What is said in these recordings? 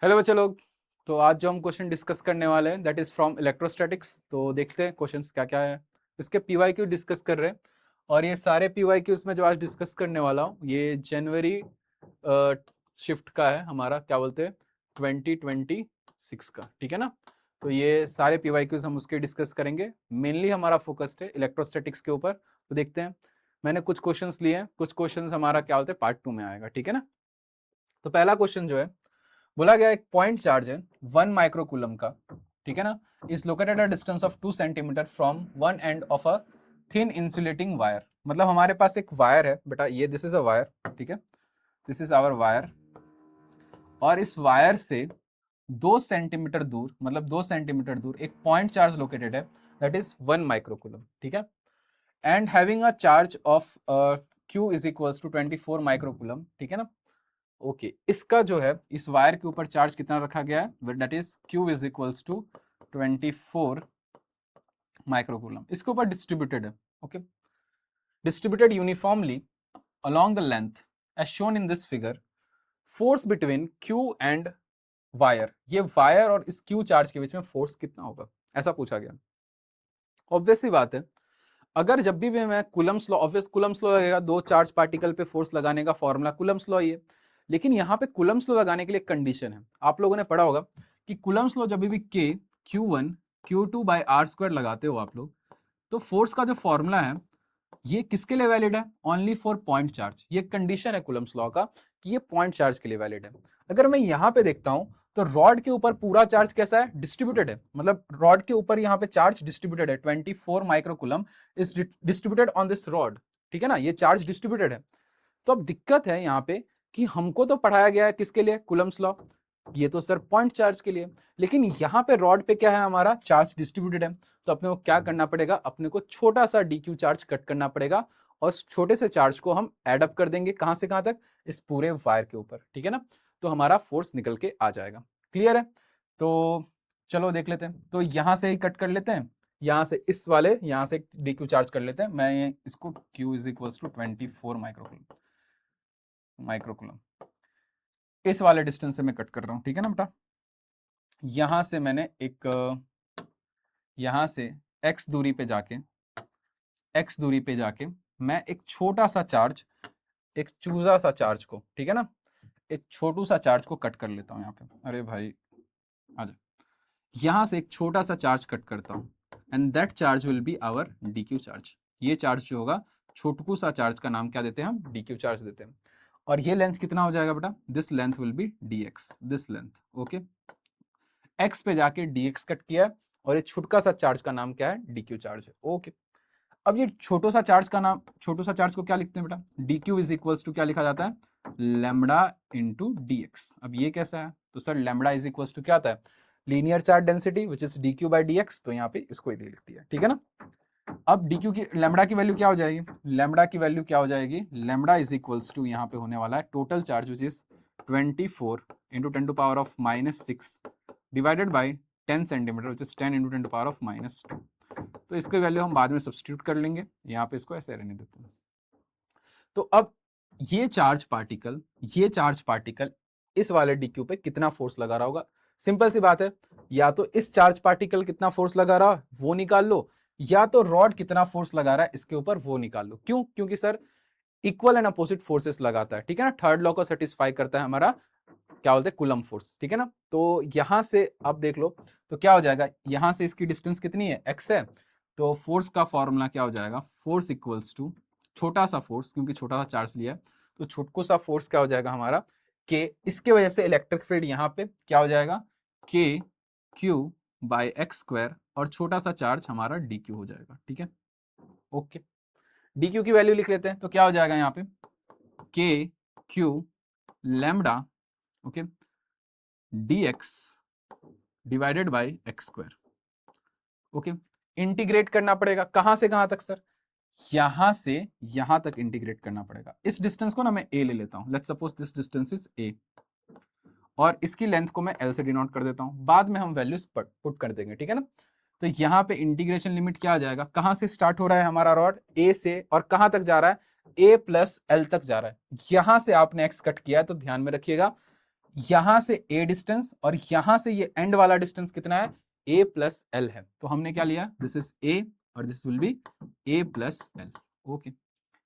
Hello बच्चे लोग। तो आज जो हम क्वेश्चन डिस्कस करने वाले हैं दैट इज फ्रॉम इलेक्ट्रोस्टैटिक्स। तो देखते हैं क्वेश्चंस क्या क्या है। इसके पीवाईक्यू डिस्कस कर रहे हैं और ये सारे पीवाईक्यूज में जो आज डिस्कस करने वाला हूँ ये जनवरी शिफ्ट का है, हमारा क्या बोलते हैं 2026 का, ठीक है ना। तो ये सारे पीवाईक्यूज हम उसके डिस्कस करेंगे। मेनली हमारा फोकस्ड है इलेक्ट्रोस्टैटिक्स के ऊपर। तो देखते हैं, मैंने कुछ क्वेश्चंस लिए हैं, कुछ क्वेश्चंस हमारा क्या बोलते हैं पार्ट 2 में आएगा, ठीक है ना। तो पहला क्वेश्चन जो है, बोला गया एक पॉइंट चार्ज है 1 माइक्रोकूलम का, ठीक है ना, is located at distance of 2 centimetre from one end of a thin insulating wire. मतलब हमारे पास एक वायर है बेटा, ये दिस इज अ वायर, ठीक है, दिस इज आवर वायर। और इस वायर से 2 सेंटीमीटर दूर, मतलब 2 सेंटीमीटर दूर एक पॉइंट चार्ज लोकेटेड है दैट इज 1 माइक्रोकूलम, ठीक है। And having a charge of Q is equals to 24 microcoulomb, ठीक है ना। ओके इसका जो है इस वायर के ऊपर चार्ज कितना रखा गया है, that is Q is equals to 24 microcoulomb. इसके ऊपर डिस्ट्रीब्यूटेड है, okay, distributed uniformly along the length as shown in this figure, force between Q and wire, ये वायर और इस Q चार्ज के बीच में फोर्स कितना होगा, ऐसा पूछा गया। ऑब्वियस सी बात है, अगर जब भी मैं Coulomb's law, obvious Coulomb's law लगेगा, दो चार्ज पार्टिकल पे फोर्स लगाने का फॉर्मूला कूलम्स लॉ ही है। लेकिन यहाँ पे कूलम्स लॉ लगाने के लिए कंडीशन है, आप लोगों ने पढ़ा होगा कि कूलम्स लॉ जब भी के Q1 Q2 by are square लगाते हो आप लोग, तो फोर्स का जो फॉर्मूला है ये किसके लिए वैलिड है, ओनली फॉर पॉइंट चार्ज। ये कंडीशन है कूलम्स लॉ का कि ये पॉइंट चार्ज के लिए वैलिड है। अगर मैं यहाँ पे देखता हूँ तो रॉड के ऊपर पूरा चार्ज कैसा है, डिस्ट्रीब्यूटेड है, मतलब रॉड के ऊपर यहाँ पे चार्ज डिस्ट्रीब्यूटेड है, 24 microcoulomb is distributed on this rod, ठीक है ना, ये चार्ज डिस्ट्रीब्यूटेड है। तो अब दिक्कत है यहाँ पे कि हमको तो पढ़ाया गया है किसके लिए, कूलम्स लॉ, ये तो सर पॉइंट चार्ज के लिए, लेकिन यहाँ पे रॉड पे क्या है, हमारा चार्ज डिस्ट्रीब्यूटेड है। तो अपने को क्या करना पड़ेगा, अपने को छोटा सा DQ चार्ज कट करना पड़ेगा और उस छोटे से चार्ज को हम एड अप कर देंगे, कहां से कहां तक, इस पूरे वायर के ऊपर, ठीक है ना। तो हमारा फोर्स निकल के आ जाएगा। क्लियर है। तो चलो देख लेते हैं, तो यहां से ही कट कर लेते हैं, यहां से इस वाले यहां से DQ चार्ज कर लेते हैं। मैं इसको Q is equal to 24 microcoulomb इस वाले डिस्टेंस से मैं कट कर रहा हूं, ठीक है ना बेटा। यहां से मैंने एक यहां से x दूरी पे जाके मैं एक छोटा सा चार्ज, एक चूजा सा चार्ज को, ठीक है ना, एक छोटू सा चार्ज को कट कर लेता हूं यहाँ पे। अरे भाई आजा, यहां से एक छोटा सा चार्ज कट करता हूं and that charge will be our DQ charge. ये चार्ज जो होगा, छोटकू सा चार्ज का नाम क्या देते हैं हम, DQ चार्ज देते हैं। और ये लेंथ कितना हो जाएगा बेटा, this length will be dx, this length, okay. x पे जाके dx कट किया और ये छुटका सा चार्ज का नाम क्या है, DQ चार्ज है, ओके। अब ये छोटो सा चार्ज का नाम, छोटो सा चार्ज को क्या लिखते हैं बेटा, DQ इज इक्वल्स टू क्या लिखा जाता है, लैम्बडा इंटू dx। अब ये कैसा है, तो sir lambda is equals to क्या आता है, linear charge density which is DQ by dx। तो यहाँ पे इसको ही लिख दिया, ठीक है ना। अब DQ की लैम्बडा की वैल्यू क्या हो जाएगी, लैम्बडा की वैल्यू क्या हो जाएगी, लैम्बडा इज इक्वल्स टू यहाँ पे होने वाला है total charge which is 24 into 10 to power of -6 divided by 10 centimetre which is 10 into 10 to power of -2। तो इसकी वैल्यू हम बाद में सब्सटीट्यूट कर लेंगे, यहाँ पे इसको ऐसे रहने देते हैं। तो अब ये चार्ज पार्टिकल इस वाले DQ पे कितना फोर्स लगा रहा होगा, सिंपल सी बात है, या तो इस चार्ज पार्टिकल कितना फोर्स लगा रहा वो निकाल लो, या तो रॉड कितना फोर्स लगा रहा है इसके ऊपर वो निकाल लो। क्यों, क्योंकि sir equal and opposite forces लगाता है, ठीक है ना, थर्ड लॉ को सेटिस्फाई करता है हमारा क्या बोलते हैं कूलम फोर्स, ठीक है ना। तो यहां से आप देख लो तो क्या हो जाएगा, यहां से इसकी डिस्टेंस कितनी है, x है, तो फोर्स का फॉर्मूला क्या हो जाएगा, फोर्स इक्वल्स टू छोटा सा फोर्स, क्योंकि छोटा सा चार्ज लिया है तो छोटकू सा फोर्स क्या हो जाएगा हमारा के, इसके वजह से इलेक्ट्रिक फील्ड यहाँ पे क्या हो जाएगा, के क्यू बाई एक्स स्क्वायर, और छोटा सा चार्ज हमारा DQ हो जाएगा, ठीक है, ओके। DQ की वैल्यू लिख लेते हैं, तो क्या हो जाएगा यहाँ पे के Q lambda, okay, dx divided by x square, okay. Integrate करना पड़ेगा कहां से कहां तक सर, यहां से यहां तक इंटीग्रेट करना पड़ेगा। इस डिस्टेंस को ना मैं a ले लेता हूं, let's suppose this distance is a, और इसकी लेंथ को मैं l से डिनोट कर देता हूं, बाद में हम वैल्यूज पुट कर देंगे, ठीक है ना। तो यहाँ पे इंटीग्रेशन लिमिट क्या आ जाएगा, कहां से स्टार्ट हो रहा है हमारा रॉड, a से, और कहां तक जा रहा है, a प्लस l तक जा रहा है। यहां से आपने x कट किया है तो ध्यान में रखिएगा यहां से a डिस्टेंस और यहां से ये एंड वाला डिस्टेंस कितना है, a प्लस एल है। तो हमने क्या लिया, दिस इज a और this will be a plus L. Okay,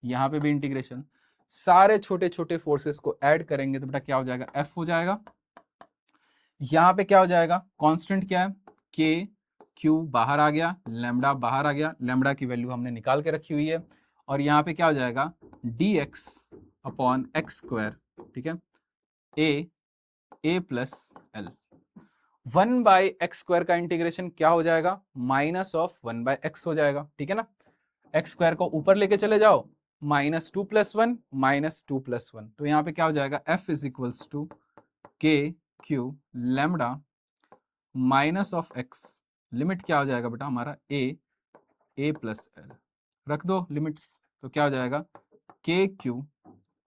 यहाँ पे भी इंटीग्रेशन, सारे छोटे छोटे फोर्सेस को ऐड करेंगे तो बेटा क्या हो जाएगा, F हो जाएगा। यहाँ पे क्या हो जाएगा, कांस्टेंट क्या है, K, Q बाहर आ गया, लैम्डा बाहर आ गया, लैम्डा की वैल्यू हमने निकाल के रखी हुई है। और यहाँ पे क्या हो जाएगा, dx अपॉन एक्स स्क्वायर, ठीक है, a प्लस एल। 1/x² का इंटीग्रेशन क्या हो जाएगा, -1/x हो जाएगा, ठीक है ना। एक्स स्क्वायर को ऊपर लेके चले जाओ, -2 + 1 -2 + 1, तो यहाँ पे क्या हो जाएगा, f is equals to k Q lambda -(x), limit क्या हो जाएगा बेटा हमारा a प्लस एल, रख दो लिमिट्स, तो क्या हो जाएगा, के क्यू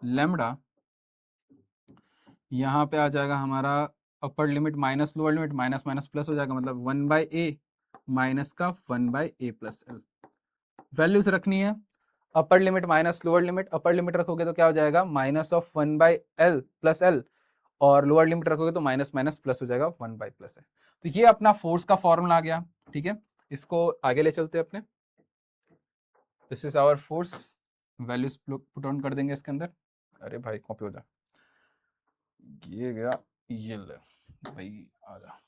लैम्डा, यहाँ पे आ जाएगा हमारा upper limit minus lower limit, minus minus plus हो जाएगा, मतलब 1/a माइनस का 1/a प्लस एल। वैल्यूज रखनी है, upper limit minus lower limit, upper limit रखोगे तो क्या हो जाएगा, -(1/l प्लस एल), और लोअर लिमिट रखोगे तो माइनस माइनस प्लस हो जाएगा 1/+l। तो ये अपना फोर्स का फॉर्मूला आ गया, ठीक है। इसको आगे ले चलते हैं अपने, this is our force, values put on कर देंगे इसके अंदर। अरे भाई कॉपी हो जा, ये गया, ये ले भाई, आ जा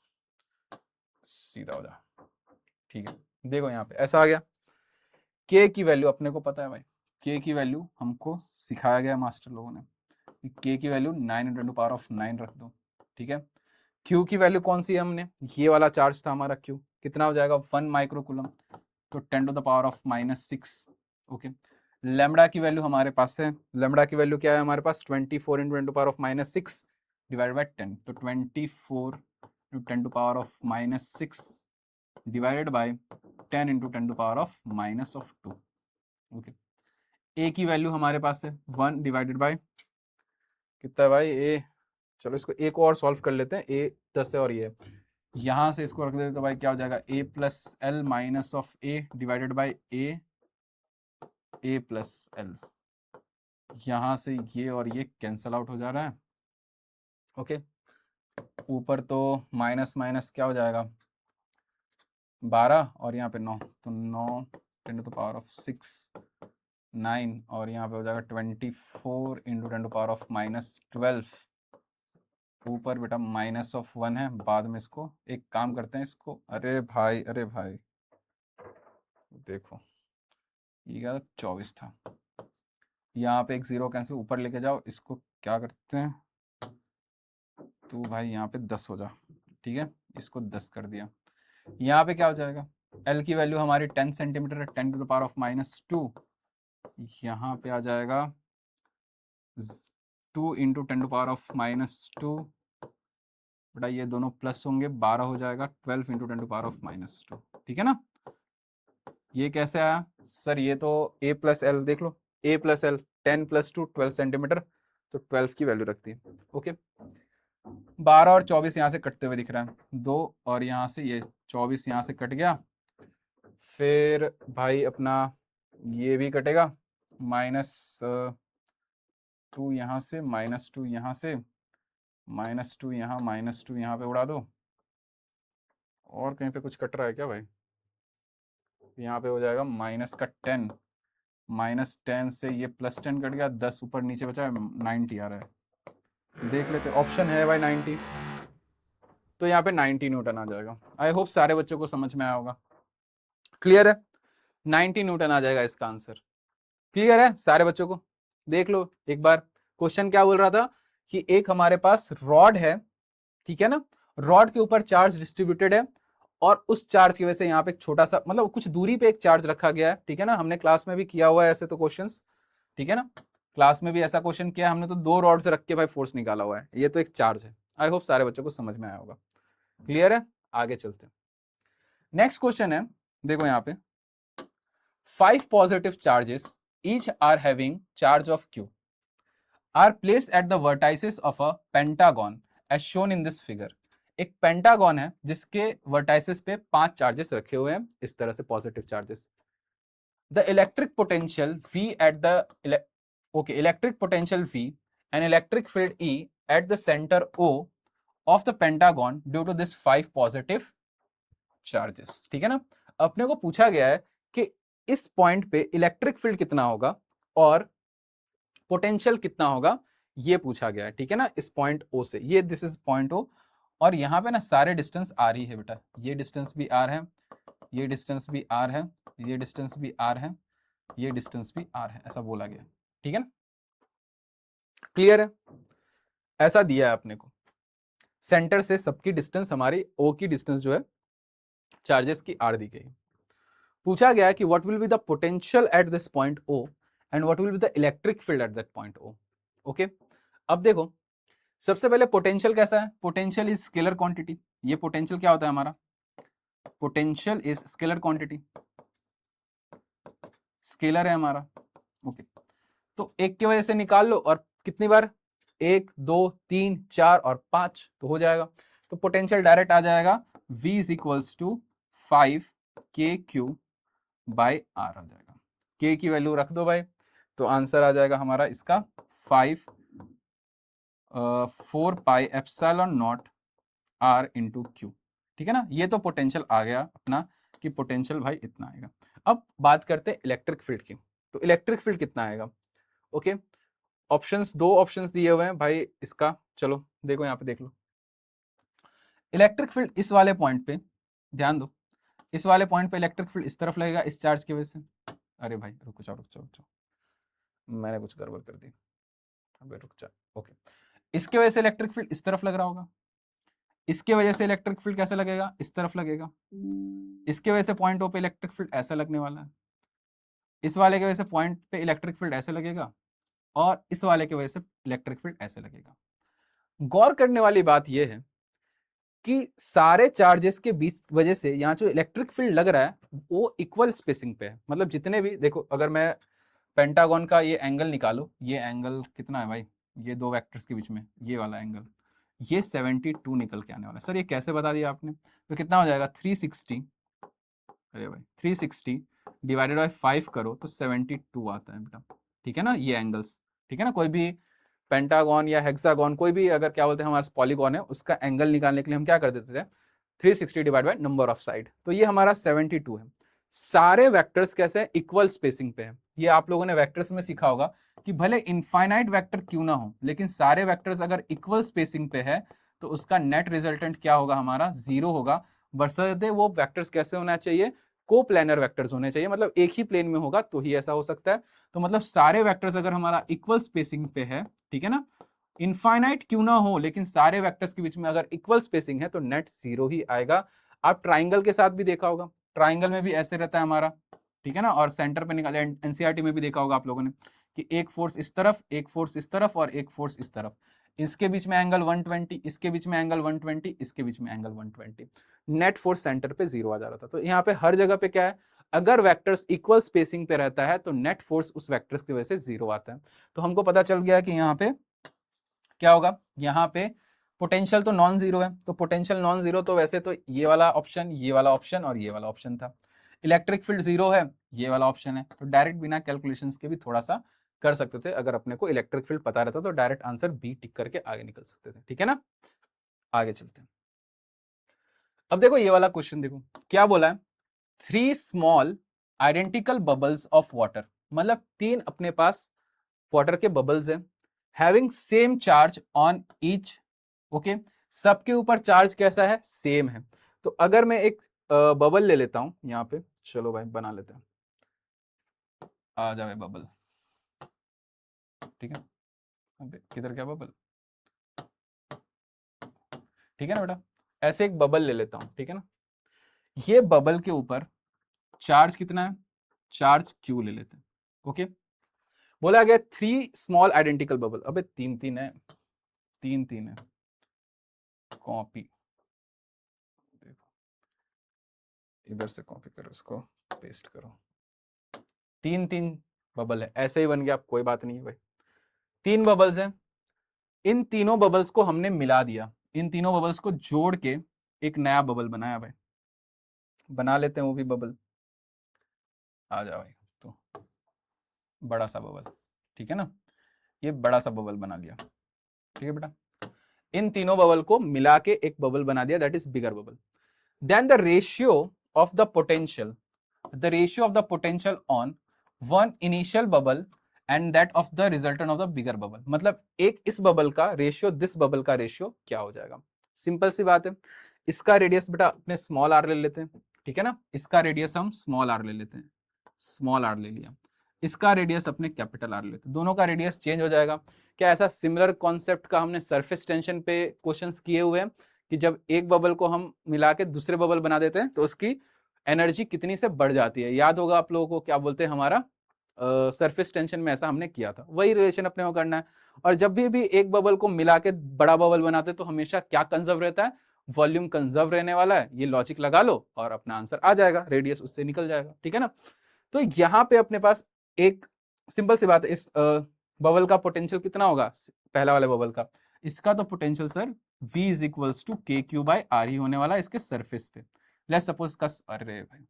सीधा हो जा, ठीक है। देखो यहाँ पे ऐसा आ गया, के की वैल्यू अपने को पता है भाई, के की वैल्यू हमको सिखाया गया मास्टर लोगों ने, के की वैल्यू 9 × 10⁹ रख दो, ठीक है। क्यू की वैल्यू कौन सी है, हमने ये वाला चार्ज था हमारा क्यू, कितना हो जाएगा 1 माइक्रोकूलम, तो 10⁻⁻⁶। ओके, लैम्डा की वैल्यू हमारे पास है, लैम्डा की वैल्यू क्या है हमारे पास, 24 × 10⁻⁶ डिवाइड बाय 10, तो 24 × 10⁻⁶ डिवाइडेड बाय 10 × 10⁻⁻²। ओके, ए की वैल्यू हमारे पास है 1 डिवाइडेड बाय कितना है भाई, ए, चलो इसको ए को और सॉल्व कर लेते हैं, ए 10 है और ये यहाँ से इसको रख देते तो भाई क्या हो जाएगा, a plus L minus of A divided by A plus L. यहाँ से ये और ये कैंसल आउट हो जा रहा है। ओके, ऊपर तो माइनस माइनस क्या हो जाएगा 12 और यहाँ पे 9, तो 9 × 10⁻⁶ 9 और यहाँ पे हो जाएगा 24 × 10⁻⁻12। ऊपर बेटा -1 है, बाद में इसको एक काम करते हैं इसको, अरे भाई देखो ये क्या 24 था, यहाँ पे एक 0 कैंसिल, ऊपर लेके जाओ इसको, क्या करते हैं तो भाई यहाँ पे 10 हो जा, ठीक है, इसको 10 कर दिया। यहाँ पे क्या हो जाएगा, एल की वैल्यू हमारी 10 सेंटीमीटर है, 10⁻⁻², यहाँ पे आ जाएगा 2 × 10⁻⁻², बेटा ये दोनों प्लस होंगे, 12 हो जाएगा, 12 × 10⁻², ठीक है ना। ये कैसे आया सर, ये तो a प्लस एल, देख लो a प्लस एल 10 + 2 12 सेंटीमीटर, तो 12 की वैल्यू रखती है। ओके, 12 और 24 यहाँ से कटते हुए दिख रहा है, 2 और यहाँ से ये 24 यहाँ से कट गया, फिर भाई अपना ये भी कटेगा, -2 यहाँ से, -2 यहाँ से, -2 यहाँ, -2 यहाँ पे उड़ा दो, और कहीं पे कुछ कट रहा है क्या भाई, यहाँ पे हो जाएगा -10, -10 से ये +10 कट गया, 10 ऊपर नीचे बचा है, 90 आ रहा है, देख लेते, ऑप्शन है भाई 90, तो यहाँ पे 90 न्यूटन आ जाएगा। आई होप सारे बच्चों को समझ में आया होगा, क्लियर है, 90 न्यूटन आ जाएगा इसका आंसर, क्लियर है सारे बच्चों को। देख लो एक बार, क्वेश्चन क्या बोल रहा था कि एक हमारे पास रॉड है, ठीक है ना, रॉड के ऊपर चार्ज डिस्ट्रीब्यूटेड है, और उस चार्ज की वजह से यहाँ पे एक छोटा सा, मतलब कुछ दूरी पे एक चार्ज रखा गया है, ठीक है ना, हमने क्लास में भी किया हुआ है ऐसे तो क्वेश्चंस, ठीक है ना, क्लास में भी ऐसा क्वेश्चन किया हमने, तो 2 रॉड से रख के भाई फोर्स निकाला हुआ है, ये तो एक चार्ज है। आई होप सारे बच्चों को समझ में आया होगा, क्लियर है, आगे चलते हैं। नेक्स्ट क्वेश्चन है, देखो यहाँ पे 5 positive charges each are having charge of q are placed at the vertices of a pentagon as shown in this figure। एक पेंटागन है जिसके वर्टाइसिस पे 5 चार्जेस रखे हुए हैं, इस तरह से positive charges. The electric potential V at the electric potential V and electric field E at the center O of the pentagon due to this 5 positive charges। ठीक है ना, अपने को पूछा गया है कि इस पॉइंट पे इलेक्ट्रिक फील्ड कितना होगा और पोटेंशियल कितना होगा, ये पूछा गया है। ठीक है ना, इस पॉइंट ओ से, ये दिस इज पॉइंट ओ, और यहाँ पे ना सारे डिस्टेंस आर ही है बेटा, ये डिस्टेंस भी आर है, ये डिस्टेंस भी आर है, ये डिस्टेंस भी आर है, ये डिस्टेंस भी आर है, ऐसा बोला गया। ठीक है ना, क्लियर है, ऐसा दिया है अपने को, सेंटर से सबकी डिस्टेंस, हमारी ओ की डिस्टेंस जो है चार्जेस की आर दी गई। पूछा गया है कि what will be the potential at this point O and what will be the electric field at that point O. Okay, अब देखो सबसे पहले पोटेंशियल कैसा है, पोटेंशियल इज स्केलर क्वांटिटी। ये पोटेंशियल क्या होता है हमारा, potential is scalar quantity, scalar है हमारा। ओके, तो एक की वजह से निकाल लो, और कितनी बार, 1 2 3 4 और 5, तो हो जाएगा। तो पोटेंशियल डायरेक्ट आ जाएगा V is equals to 5 KQ by R आ जाएगा। K की वैल्यू रख दो भाई, तो आंसर आ जाएगा हमारा इसका 4 pi epsilon not R into Q. ठीक है ना, ये तो पोटेंशियल आ गया अपना कि पोटेंशियल भाई इतना आएगा। अब बात करते हैं इलेक्ट्रिक फील्ड की, तो इलेक्ट्रिक फील्ड कितना आएगा। ओके, ऑप्शंस, दो ऑप्शंस दिए हुए हैं भाई इसका, चलो देखो यहाँ पे देख लो। इलेक्ट्रिक फील्ड इस वाले पॉइंट पे ध्यान दो, इस वाले पॉइंट पे इलेक्ट्रिक फील्ड इस तरफ लगेगा इस चार्ज की वजह से। अरे भाई रुक जाओ रुक जाओ रुक जाओ, मैंने कुछ गड़बड़ कर दी, अबे रुक जा। ओके, इसके वजह से इलेक्ट्रिक फील्ड इस तरफ लग रहा होगा, इसके वजह से इलेक्ट्रिक फील्ड कैसे लगेगा, इस तरफ लगेगा, इसके वजह से पॉइंट ओ पे इलेक्ट्रिक फील्ड ऐसा लगने वाला है, इस वाले की वजह से पॉइंट पे इलेक्ट्रिक फील्ड ऐसे लगेगा, और इस वाले की वजह से इलेक्ट्रिक फील्ड ऐसे लगेगा। गौर करने वाली बात यह है कि सारे चार्जेस के बीच वजह से यहाँ जो इलेक्ट्रिक फील्ड लग रहा है वो इक्वल स्पेसिंग पे है। मतलब जितने भी देखो, अगर मैं पेंटागन का ये एंगल निकालो, ये एंगल कितना है भाई, ये दो वेक्टर्स के बीच में ये वाला एंगल, ये 72 निकल के आने वाला है। सर ये कैसे बता दिया आपने, तो कितना हो जाएगा 360, अरे भाई 360 डिवाइडेड बाई 5 करो तो 72 आता है बेटा। ठीक है ना, ये एंगल्स, ठीक है ना, कोई भी पेंटागन या हेक्सागन, कोई भी अगर क्या बोलते हैं हमारे पॉलीगॉन है, उसका एंगल निकालने के लिए हम क्या कर देते थे, 360 divide by number of side, तो ये हमारा 72 है। सारे वेक्टर्स कैसे हैं, इक्वल स्पेसिंग पे है। ये आप लोगों ने वेक्टर्स में सीखा होगा कि भले इनफाइनाइट वेक्टर क्यों ना हो, लेकिन सारे वेक्टर्स अगर इक्वल स्पेसिंग पे है तो उसका नेट रिजल्टेंट क्या होगा हमारा, 0 होगा। बशर्ते वो वेक्टर्स कैसे होना चाहिए, कोप्लेनर वेक्टर्स होने चाहिए, मतलब एक ही प्लेन में होगा तो ही ऐसा हो सकता है। तो मतलब सारे वेक्टर्स अगर हमारा इक्वल स्पेसिंग पे है, ठीक है ना, इनफाइनाइट क्यों ना हो, लेकिन सारे वेक्टर्स के बीच में अगर इक्वल स्पेसिंग है तो नेट 0 ही आएगा। आप ट्राइंगल के साथ भी देखा होगा, ट्राइंगल में भी ऐसे रहता है हमारा, ठीक है ना, और सेंटर पे निकाले, एनसीईआरटी में भी देखा होगा आप लोगों ने कि एक फोर्स इस तरफ, एक फोर्स इस तरफ और एक फोर्स इस तरफ, इसके बीच में एंगल 120, इसके बीच में एंगल 120, इसके बीच में एंगल 120, नेट फोर्स सेंटर पे 0 आ जा रहा था। तो यहाँ पे हर जगह पे क्या है, अगर वेक्टर्स इक्वल स्पेसिंग पे रहता है तो नेट फोर्स उस वेक्टर्स की वजह से 0 आता है। तो हमको पता चल गया कि यहाँ पे क्या होगा, यहाँ पे पोटेंशियल तो नॉन जीरो है, तो पोटेंशियल नॉन जीरो तो वैसे तो ये वाला ऑप्शन, ये वाला ऑप्शन और ये वाला ऑप्शन था। इलेक्ट्रिक फील्ड 0 है, ये वाला ऑप्शन है, तो डायरेक्ट बिना कैलकुलेशंस के भी थोड़ा सा कर सकते थे। अगर अपने को इलेक्ट्रिक फील्ड पता रहता तो डायरेक्ट आंसर बी टिक करके आगे निकल सकते थे। ठीक है ना, आगे चलते हैं। अब देखो ये वाला क्वेश्चन देखो क्या बोला है, 3 small identical bubbles of water, मतलब 3 अपने पास वाटर के बबल्स हैं, having same charge on each. Okay, सबके ऊपर चार्ज कैसा है, सेम है। तो अगर मैं एक बबल ले लेता हूं यहाँ पे, चलो भाई बना लेते हैं, आ जाए बबल, ठीक है, अबे किधर क्या बबल, ठीक है ना बेटा, ऐसे एक बबल ले लेता हूं, ठीक है ना, ये बबल के ऊपर चार्ज कितना है, चार्ज क्यू ले लेते हैं। ओके, बोला गया 3 स्मॉल आइडेंटिकल बबल, अबे 3 है, 3 है, कॉपी, देखो इधर से कॉपी करो, इसको पेस्ट करो, 3 बबल है, ऐसे ही बन गया, कोई बात नहीं है भाई, 3 बबल्स हैं, इन तीनों बबल्स को हमने मिला दिया, इन तीनों बबल्स को जोड़ के एक नया बबल बनाया भाई, बना लेते हैं वो भी बबल, आ जाओ भाई, तो बड़ा सा बबल, ठीक है ना, ये बड़ा सा बबल बना लिया, ठीक है बेटा। इन तीनों बबल को मिला के एक बबल बना दिया, that is bigger bubble. Then the ratio of the potential, on one initial bubble and that of the resultant of the bigger bubble. मतलब एक इस बबल का रेशियो दिस बबल का रेशियो क्या हो जाएगा. सिंपल सी बात है. इसका रेडियस बेटा अपने स्मॉल आर ले लेते हैं, ठीक है ना. इसका रेडियस हम स्मॉल आर ले लेते हैं, स्मॉल आर ले लिया. इसका रेडियस अपने कैपिटल आर लेते हैं. दोनों का रेडियस चेंज हो जाएगा. क्या ऐसा सिमिलर कॉन्सेप्ट का हमने सरफेस टेंशन पे क्वेश्चंस किए हुए हैं कि जब एक बबल को हम मिला के दूसरे बबल बना देते हैं तो उसकी एनर्जी कितनी से बढ़ जाती है. याद होगा आप लोगों को, क्या बोलते हैं हमारा सरफेस टेंशन में ऐसा हमने किया था. वही रिलेशन अपने को करना है. और जब भी एक बबल को मिला के बड़ा बबल बनाते तो हमेशा क्या कंजर्व रहता है, वॉल्यूम कंजर्व रहने वाला है. ये लॉजिक लगा लो और अपना आंसर आ जाएगा, रेडियस उससे निकल जाएगा, ठीक है ना. तो यहाँ पे अपने पास एक सिंपल सी बात है, इस बबल का पोटेंशियल कितना होगा, पहला वाले बबल का. इसका तो potential sir V is equals to k q by r ही होने वाला इसके सरफेस पे. लेट्स सपोज का, अरे भाई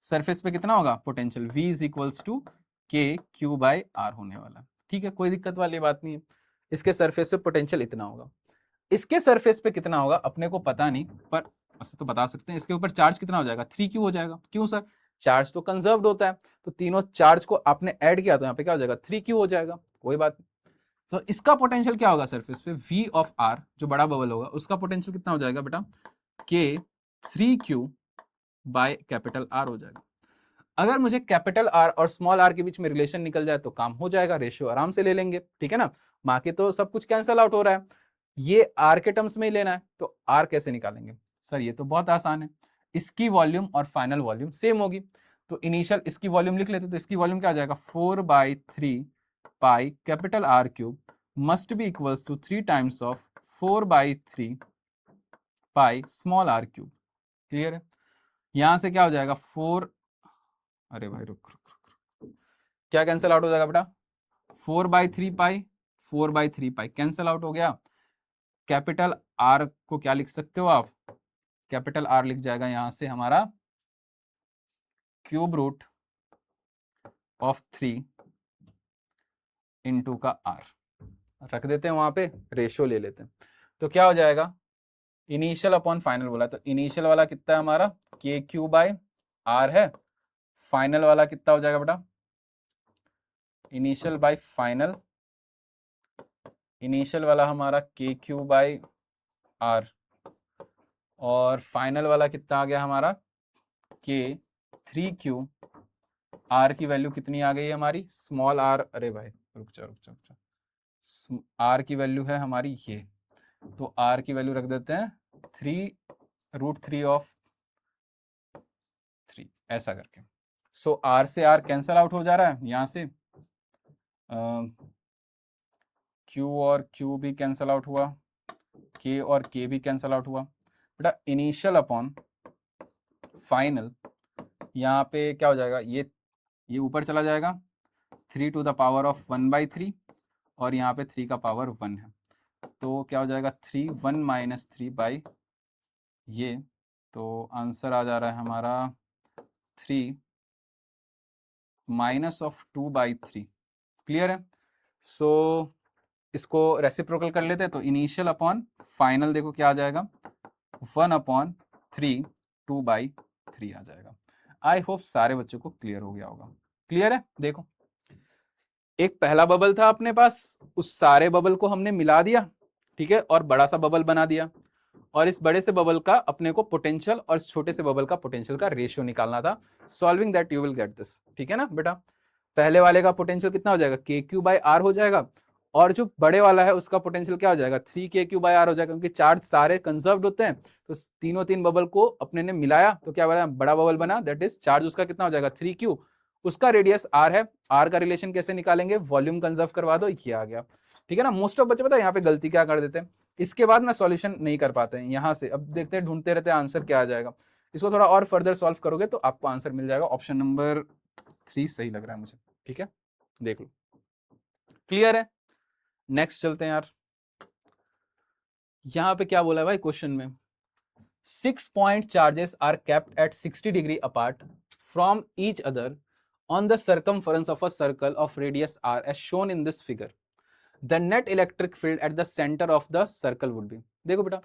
सरफेस पे कितना होगा potential, V is equals to k q by r होने वाला. ठीक है, कोई दिक्कत वाली बात नहीं है. इसके सरफेस पे पोटेंशियल इतना होगा. इसके सरफेस पे कितना होगा अपने को पता नहीं, पर ऐसे तो बता सकते हैं. इसके ऊपर चार्ज कितना हो जाएगा, 3Q हो जाएगा. क्यों सर, चार्ज तो कंजर्व्ड होता है, तो तीनों चार्ज को आपने ऐड किया तो यहाँ पे क्या हो जाएगा, 3Q हो जाएगा. कोई बात नहीं. तो इसका पोटेंशियल क्या होगा सरफेस पे, V ऑफ R जो बड़ा बबल होगा उसका पोटेंशियल कितना हो जाएगा बेटा, K 3Q by capital R हो जाएगा. अगर मुझे कैपिटल R और स्मॉल r के बीच में रिलेशन निकल जाए तो काम हो जाएगा, रेशियो आराम से ले लेंगे, ठीक है ना. बाकी तो सब कुछ कैंसिल आउट हो रहा है, ये R के टर्म्स में ही लेना है. तो R कैसे निकालेंगे सर, ये तो बहुत आसान है. इसकी वॉल्यूम और फाइनल वॉल्यूम सेम होगी, तो इनिशियल इसकी वॉल्यूम लिख लेते, तो इसकी वॉल्यूम क्या आ जाएगा, 4/3 pi capital R cube must be equals to 3 times of 4/3 pi small r cube. Clear है. यहां से क्या हो जाएगा 4, अरे भाई रुक, क्या कैंसिल आउट हो जाएगा बेटा, 4/3 पाई 4/3 पाई कैंसिल आउट हो गया. कैपिटल R को क्या लिख सकते हो आप, कैपिटल R लिख जाएगा यहां से हमारा क्यूब रूट ऑफ 3 इंटू का R रख देते हैं वहां पे, रेशियो ले लेते हैं. तो क्या हो जाएगा, इनिशियल अपॉन फाइनल बोला, तो इनिशियल वाला कितना है हमारा के क्यू बाई आर है, फाइनल वाला कितना हो जाएगा बेटा, इनिशियल बाई फाइनल, इनिशियल वाला हमारा के क्यू बाई आर और फाइनल वाला कितना आ गया हमारा के 3Q. आर की वैल्यू कितनी आ गई है हमारी, स्मॉल आर, अरे भाई रुक जा, आर की वैल्यू है हमारी ये, तो आर की वैल्यू रख देते हैं 3√3 ऑफ 3 ऐसा करके. सो आर से आर कैंसल आउट हो जा रहा है यहाँ से, Q और Q भी कैंसल आउट हुआ, K और K भी कैंसल आउट हुआ. बेटा इनिशियल अपॉन फाइनल, यहाँ पे क्या हो जाएगा, ये ऊपर चला जाएगा 3 टू द पावर ऑफ 1/3 और यहाँ पे 3 का पावर 1 है, तो क्या हो जाएगा 3 1 माइनस 3 बाई ये, तो आंसर आ जा रहा है हमारा 3 माइनस ऑफ 2/3. क्लियर है. सो इसको रेसिप्रोकल कर लेते हैं, तो इनिशियल अपॉन फाइनल देखो क्या आ जाएगा 1/3 2/3 आ जाएगा. आई होप सारे बच्चों को क्लियर हो गया होगा. क्लियर है. देखो एक पहला बबल था अपने पास, उस सारे बबल को हमने मिला दिया, ठीक है, और बड़ा सा बबल बना दिया, और इस बड़े से बबल का अपने को पोटेंशियल और इस छोटे से बबल का पोटेंशियल का रेशियो निकालना था. Solving that you will get this, ठीक है ना बेटा. पहले वाले का पोटेंशियल कितना हो जाएगा, के क्यू बाई आर हो जाएगा, और जो बड़े वाला है उसका पोटेंशियल क्या हो जाएगा, 3K बाई आर हो जाएगा, क्योंकि चार्ज सारे कंजर्व्ड होते हैं. तो तीन बबल को अपने ने मिलाया तो क्या बना, बड़ा बबल बना, दैट इज चार्ज उसका कितना हो जाएगा 3Q, उसका रेडियस R है. R का रिलेशन कैसे निकालेंगे, वॉल्यूम कंजर्व करवा दो, ये आ गया. ठीक है ना. मोस्ट ऑफ बच्चे पता है यहाँ पे गलती क्या कर देते हैं, इसके बाद ना सॉल्यूशन नहीं कर पाते हैं. यहाँ से अब देखते हैं, ढूंढते रहते हैं आंसर क्या आ जाएगा. इसको थोड़ा और फर्दर सॉल्व करोगे तो आपको आंसर मिल जाएगा. ऑप्शन नंबर 3 सही लग रहा है मुझे. ठीक है, देख लो. क्लियर है. नेक्स्ट चलते हैं यार. यहां पे क्या बोला है भाई क्वेश्चन में, 6 point charges are kept at 60 degree apart from each other on the circumference of a circle of radius r as shown in this figure. The net electric field at the centre of the circle would be. देखो बेटा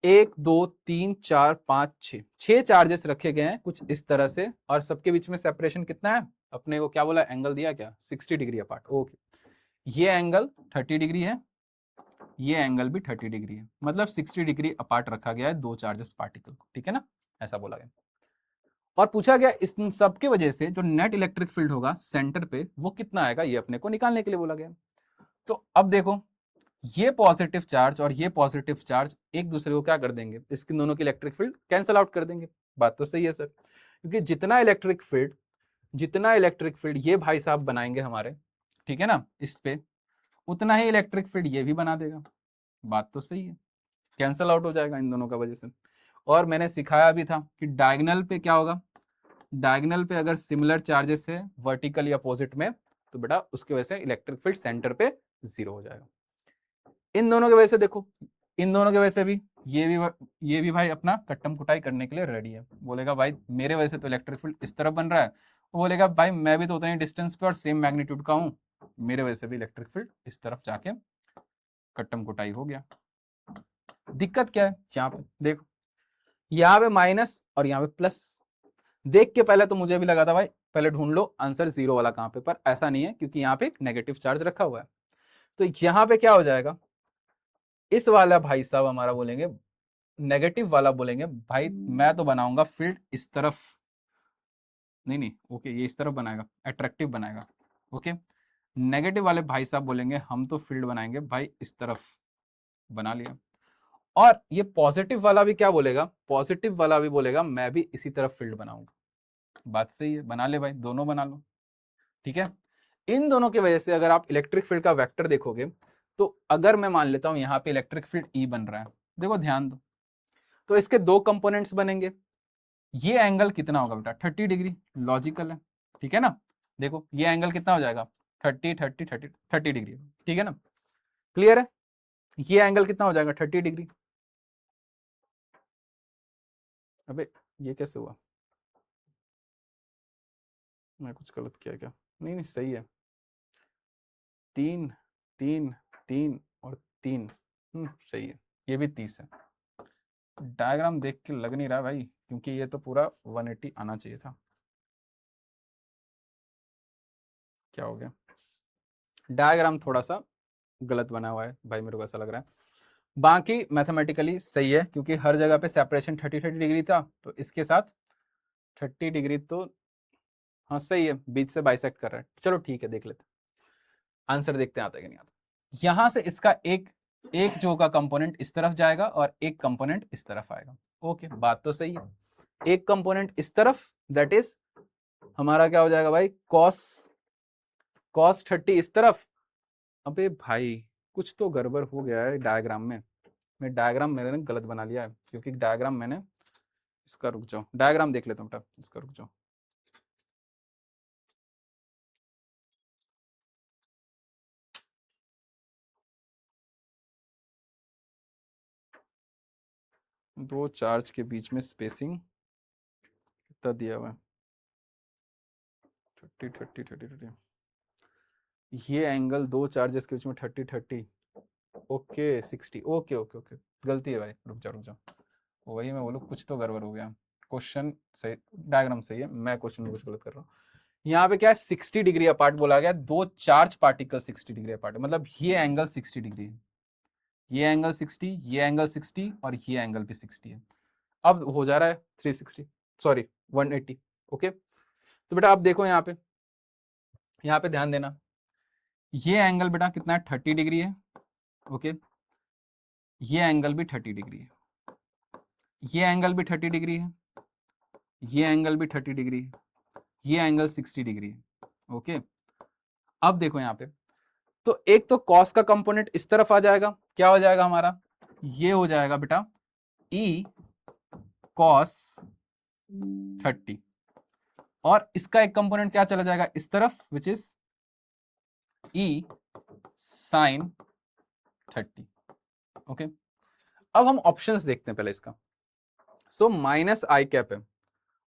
1 2 3 4 5 6 charges रखे गए हैं कुछ इस तरह से, और सबके बीच में सेपरेशन कितना है, अपने को क्या बोला, एंगल दिया क्या, 60 डिग्री अपार्ट। ओके, ये एंगल 30 डिग्री है, ये एंगल भी 30 डिग्री है, मतलब 60 डिग्री अपार्ट रखा गया है दो चार्जेस पार्टिकल को, ठीक है ना, ऐसा बोला गया। और पूछा गया इस सब की वजह से जो नेट इलेक्ट्रिक फील्ड होगा सेंटर पे वो कितना आएगा, ये अपने को निकालने के लिए बोला गया। तो अब देखो ये पॉजिटिव चार्ज और ये पॉजिटिव चार्ज एक दूसरे को क्या कर देंगे, इसके दोनों की इलेक्ट्रिक फील्ड कैंसिल आउट कर देंगे। बात तो सही है सर, क्योंकि जितना इलेक्ट्रिक फील्ड ये भाई साहब बनाएंगे हमारे, ठीक है ना, इस पे उतना ही इलेक्ट्रिक फील्ड ये भी बना देगा। बात तो सही है, कैंसिल आउट हो जाएगा इन दोनों का वजह से। और मैंने सिखाया भी था कि डायगोनल पे क्या होगा, डायगोनल पे अगर सिमिलर चार्जेस है वर्टिकल या अपोजिट में, तो बेटा उसकी वजह से इलेक्ट्रिक फील्ड सेंटर पे 0 हो जाएगा। इन दोनों की वजह से देखो, इन दोनों की वजह से भी ये भी भाई अपना कट्टम कुटाई करने के लिए रेडी है। बोलेगा भाई मेरे वजह से तो इलेक्ट्रिक फील्ड इस तरफ बन रहा है, वो बोलेगा भाई मैं भी तो उतनी डिस्टेंस पे और सेम मैग्नीट्यूड का हूँ, मेरे वजह से भी इलेक्ट्रिक फील्ड इस तरफ जाके कट्टम कुटाई हो गया। दिक्कत क्या है, यहाँ पे देखो, यहाँ पे माइनस और यहाँ पे प्लस। देख के पहले तो मुझे भी लगा था भाई पहले ढूंढ लो आंसर 0 वाला कहाँ पे, पर ऐसा नहीं है क्योंकि यहाँ पे एक नेगेटिव चार्ज रखा हुआ है। तो यहाँ पे क्या हो जाएगा, इस वाला भाई साहब हमारा बोलेंगे नेगेटिव वाला, बोलेंगे भाई मैं तो बनाऊंगा फील्ड इस तरफ, नहीं ओके ये इस तरफ बनाएगा, अट्रैक्टिव बनाएगा। ओके, नेगेटिव वाले भाई साहब बोलेंगे हम तो फील्ड बनाएंगे भाई इस तरफ, बना लिया। और ये पॉजिटिव वाला भी क्या बोलेगा, पॉजिटिव वाला भी बोलेगा मैं भी इसी तरफ फील्ड बनाऊंगा। बात सही है, बना ले भाई, दोनों बना लो, ठीक है। इन दोनों की वजह से अगर आप इलेक्ट्रिक फील्ड का वेक्टर देखोगे, तो अगर मैं मान लेता हूं यहाँ पे इलेक्ट्रिक फील्ड ई बन रहा है, देखो ध्यान दो, तो इसके दो कंपोनेंट्स बनेंगे। ये एंगल कितना होगा बेटा, 30 डिग्री, लॉजिकल है, ठीक है ना। देखो ये एंगल कितना हो जाएगा, 30 डिग्री, ठीक है ना, क्लियर है। ये एंगल कितना हो जाएगा, 30 डिग्री। अबे ये कैसे हुआ, मैं कुछ गलत किया क्या, नहीं सही है, 3 3 3 और 3, सही है, ये भी 30 है। डायग्राम देख के लग नहीं रहा भाई, क्योंकि ये तो पूरा 180 आना चाहिए था, क्या हो गया, डायग्राम थोड़ा सा गलत बना हुआ है भाई, मेरे को ऐसा लग रहा है। बाकी मैथमेटिकली सही है, क्योंकि हर जगह पे सेपरेशन 30 डिग्री था, तो इसके साथ 30 डिग्री तो हाँ सही है, बीच से बाइसेक्ट कर रहा है। चलो ठीक है, देख लेते आंसर, देखते हैं आता है कि नहीं आता। यहां से इसका एक जो का कंपोनेंट इस तरफ जाएगा और एक कंपोनेंट इस तरफ आएगा। ओके, बात तो सही है, एक कंपोनेंट इस तरफ, दैट इज हमारा क्या हो जाएगा भाई, cos 30 इस तरफ। अबे भाई कुछ तो गड़बड़ हो गया है डायग्राम में, मैं डायग्राम मैंने गलत बना लिया है, क्योंकि डायग्राम मैंने इसका, रुक जाओ डायग्राम देख लेता हूँ बेटा, इसका रुक जाओ, दो चार्ज के बीच में स्पेसिंग कितना दिया हुआ है, 30 ये एंगल दो चार्जेस के बीच में 30 ओके 60, ओके ओके ओके, गलती है भाई, रुक जाओ, वही मैं बोलूँ कुछ तो गड़बड़ हो गया। क्वेश्चन सही, डायग्राम सही है, मैं क्वेश्चन में कुछ गलत कर रहा हूँ। यहाँ पे क्या है, 60 डिग्री अपार्ट बोला गया, दो चार्ज पार्टिकल 60 डिग्री अपार्ट, मतलब ये एंगल 60 डिग्री है, ये एंगल 60, ये एंगल 60 और ये एंगल भी 60 है। अब हो जा रहा है 360, सॉरी 180। ओके, तो बेटा अब देखो यहाँ पे ध्यान देना, ये एंगल बेटा कितना है, 30 डिग्री है। ओके, ये एंगल भी 30 डिग्री है, ये एंगल भी 30 डिग्री है, ये एंगल भी 30 डिग्री है, ये एंगल 60 डिग्री है। ओके, अब देखो यहाँ पे, तो एक तो कॉस का कंपोनेंट इस तरफ आ जाएगा, क्या हो जाएगा हमारा, ये हो जाएगा बेटा ई कॉस 30, और इसका एक कंपोनेंट क्या चला जाएगा इस तरफ, which is E sine 30। Okay, अब हम ऑप्शंस देखते हैं पहले इसका। सो माइनस आई कैप है,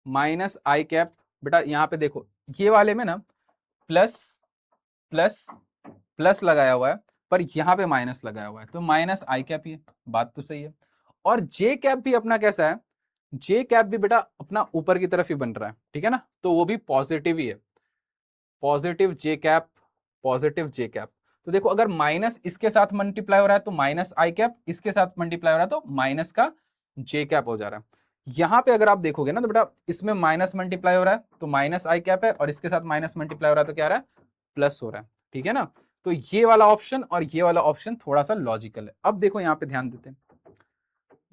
माइनस आई कैप बेटा यहाँ पे देखो, ये वाले में ना प्लस प्लस प्लस लगाया हुआ है पर यहाँ पे माइनस लगाया हुआ है, तो माइनस आई कैप ही है, बात तो सही है। और जे कैप भी अपना कैसा है, जे कैप भी बेटा अपना ऊपर की तरफ ही बन रहा है, ठीक है ना, तो वो भी पॉजिटिव ही है, पॉजिटिव जे कैप, पॉजिटिव जे कैप। तो देखो अगर माइनस इसके साथ मल्टीप्लाई हो रहा है तो माइनस आई कैप, इसके साथ मल्टीप्लाई हो रहा है तो माइनस का जे कैप हो जा रहा है। यहां पे अगर आप देखोगे ना तो बेटा इसमें माइनस मल्टीप्लाई हो रहा है तो माइनस आई कैप है, और इसके साथ माइनस मल्टीप्लाई हो रहा है तो क्या आ रहा है, प्लस हो रहा है, ठीक है ना। तो ये वाला ऑप्शन और ये वाला ऑप्शन थोड़ा सा लॉजिकल है। अब देखो यहाँ पे ध्यान देते हैं,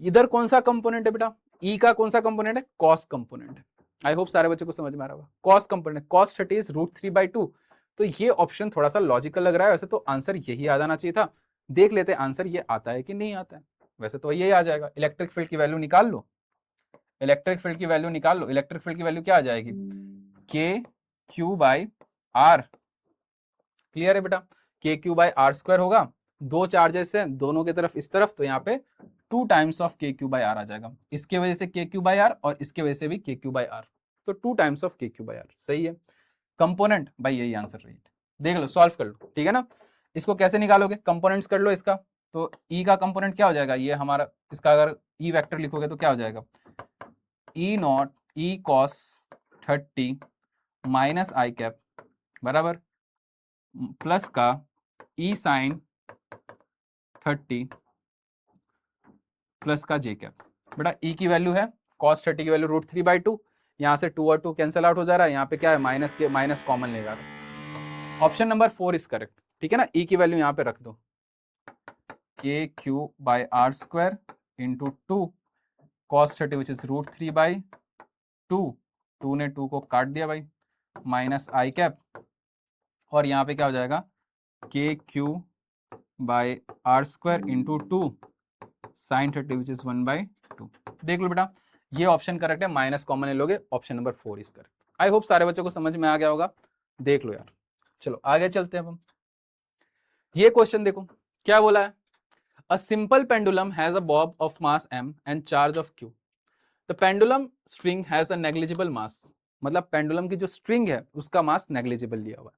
इधर कौन सा कंपोनेंट है बेटा, ई का कौन सा कंपोनेंट है, कॉस कंपोनेंट है। आई होप सारे बच्चों को समझ में आ रहा होगा, कॉस कंपोनेंट, कॉस 30 इज √3/2। तो ये ऑप्शन थोड़ा सा लॉजिकल लग रहा है, वैसे तो आंसर यही आ जाना चाहिए था। देख लेते हैं आंसर ये आता है कि नहीं आता है, वैसे तो यही आ जाएगा। इलेक्ट्रिक फील्ड की वैल्यू निकाल लो, इलेक्ट्रिक फील्ड की वैल्यू निकाल लो, इलेक्ट्रिक फील्ड की वैल्यू क्या आ जाएगी, KQ/R। क्लियर है बेटा, KQ/R² होगा, दो चार्जेस हैं दोनों की तरफ इस तरफ, तो यहाँ पे 2 टाइम्स ऑफ KQ/R आ जाएगा, इसके वजह से KQ/R और इसके वजह से भी KQ/R, तो 2 टाइम्स ऑफ KQ/R। सही है, कंपोनेंट भाई यही आंसर रही, देख लो सॉल्व कर लो, ठीक है ना। इसको कैसे निकालोगे, कंपोनेंट्स कर लो इसका, तो ई का कंपोनेंट क्या हो जाएगा, ये हमारा, इसका अगर ई वेक्टर लिखोगे तो क्या हो जाएगा, E0 E cos 30 minus i cap बराबर प्लस का E sin 30 प्लस का जे कैप। बेटा E की वैल्यू है cos 30 की वैल्यू √3/2, यहाँ से 2 और 2 कैंसिल आउट हो जा रहा है, यहाँ पे क्या है माइनस के माइनस कॉमन ले जा रहा है। ऑप्शन नंबर 4 इज करेक्ट, ठीक है ना। E की वैल्यू यहाँ पे रख दो, KQ/R² into 2 cos 30 which is √3/2, 2 ने 2 को काट दिया भाई, माइनस आई कैप, और यहाँ पे क्या हो जाएगा KQ/R² into 2 sin 30 which is 1/2। देख लो बेटा ये ऑप्शन करेक्ट है, माइनस कॉमन ले लोगे, option number 4 is correct. I hope सारे बच्चों को समझ में आ गया होगा, देख लो यार। चलो आगे चलते हैं अब हम, ये क्वेश्चन देखो क्या बोला है, a simple pendulum has a Bob of mass m and charge of q, the pendulum string has a negligible mass, मतलब पेंडुलम की जो स्ट्रिंग है उसका मास नेग्लिजिबल लिया हुआ है।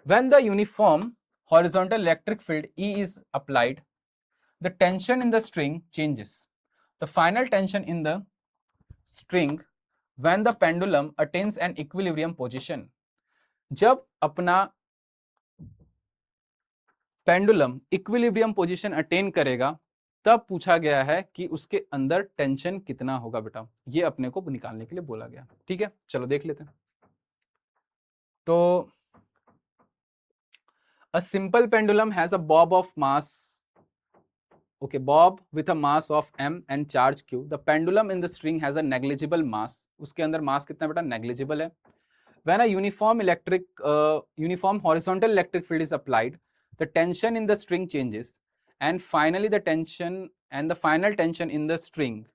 When the uniform horizontal electric field E is applied, the tension in the string changes. The final tension in the string when the pendulum attains an equilibrium position. जब अपना pendulum equilibrium position attain करेगा तब पूछा गया है कि उसके अंदर टेंशन कितना होगा बेटा, ये अपने को निकालने के लिए बोला गया, ठीक है। चलो देख लेते हैं। तो a simple pendulum has a bob of mass, okay, bob with a mass of m and charge q, the pendulum in the string has a negligible mass, उसके अंदर मास कितना बेटा, नेग्लिजिबल है। when a uniform horizontal electric field is applied, the tension in the string changes, and finally the final tension in the string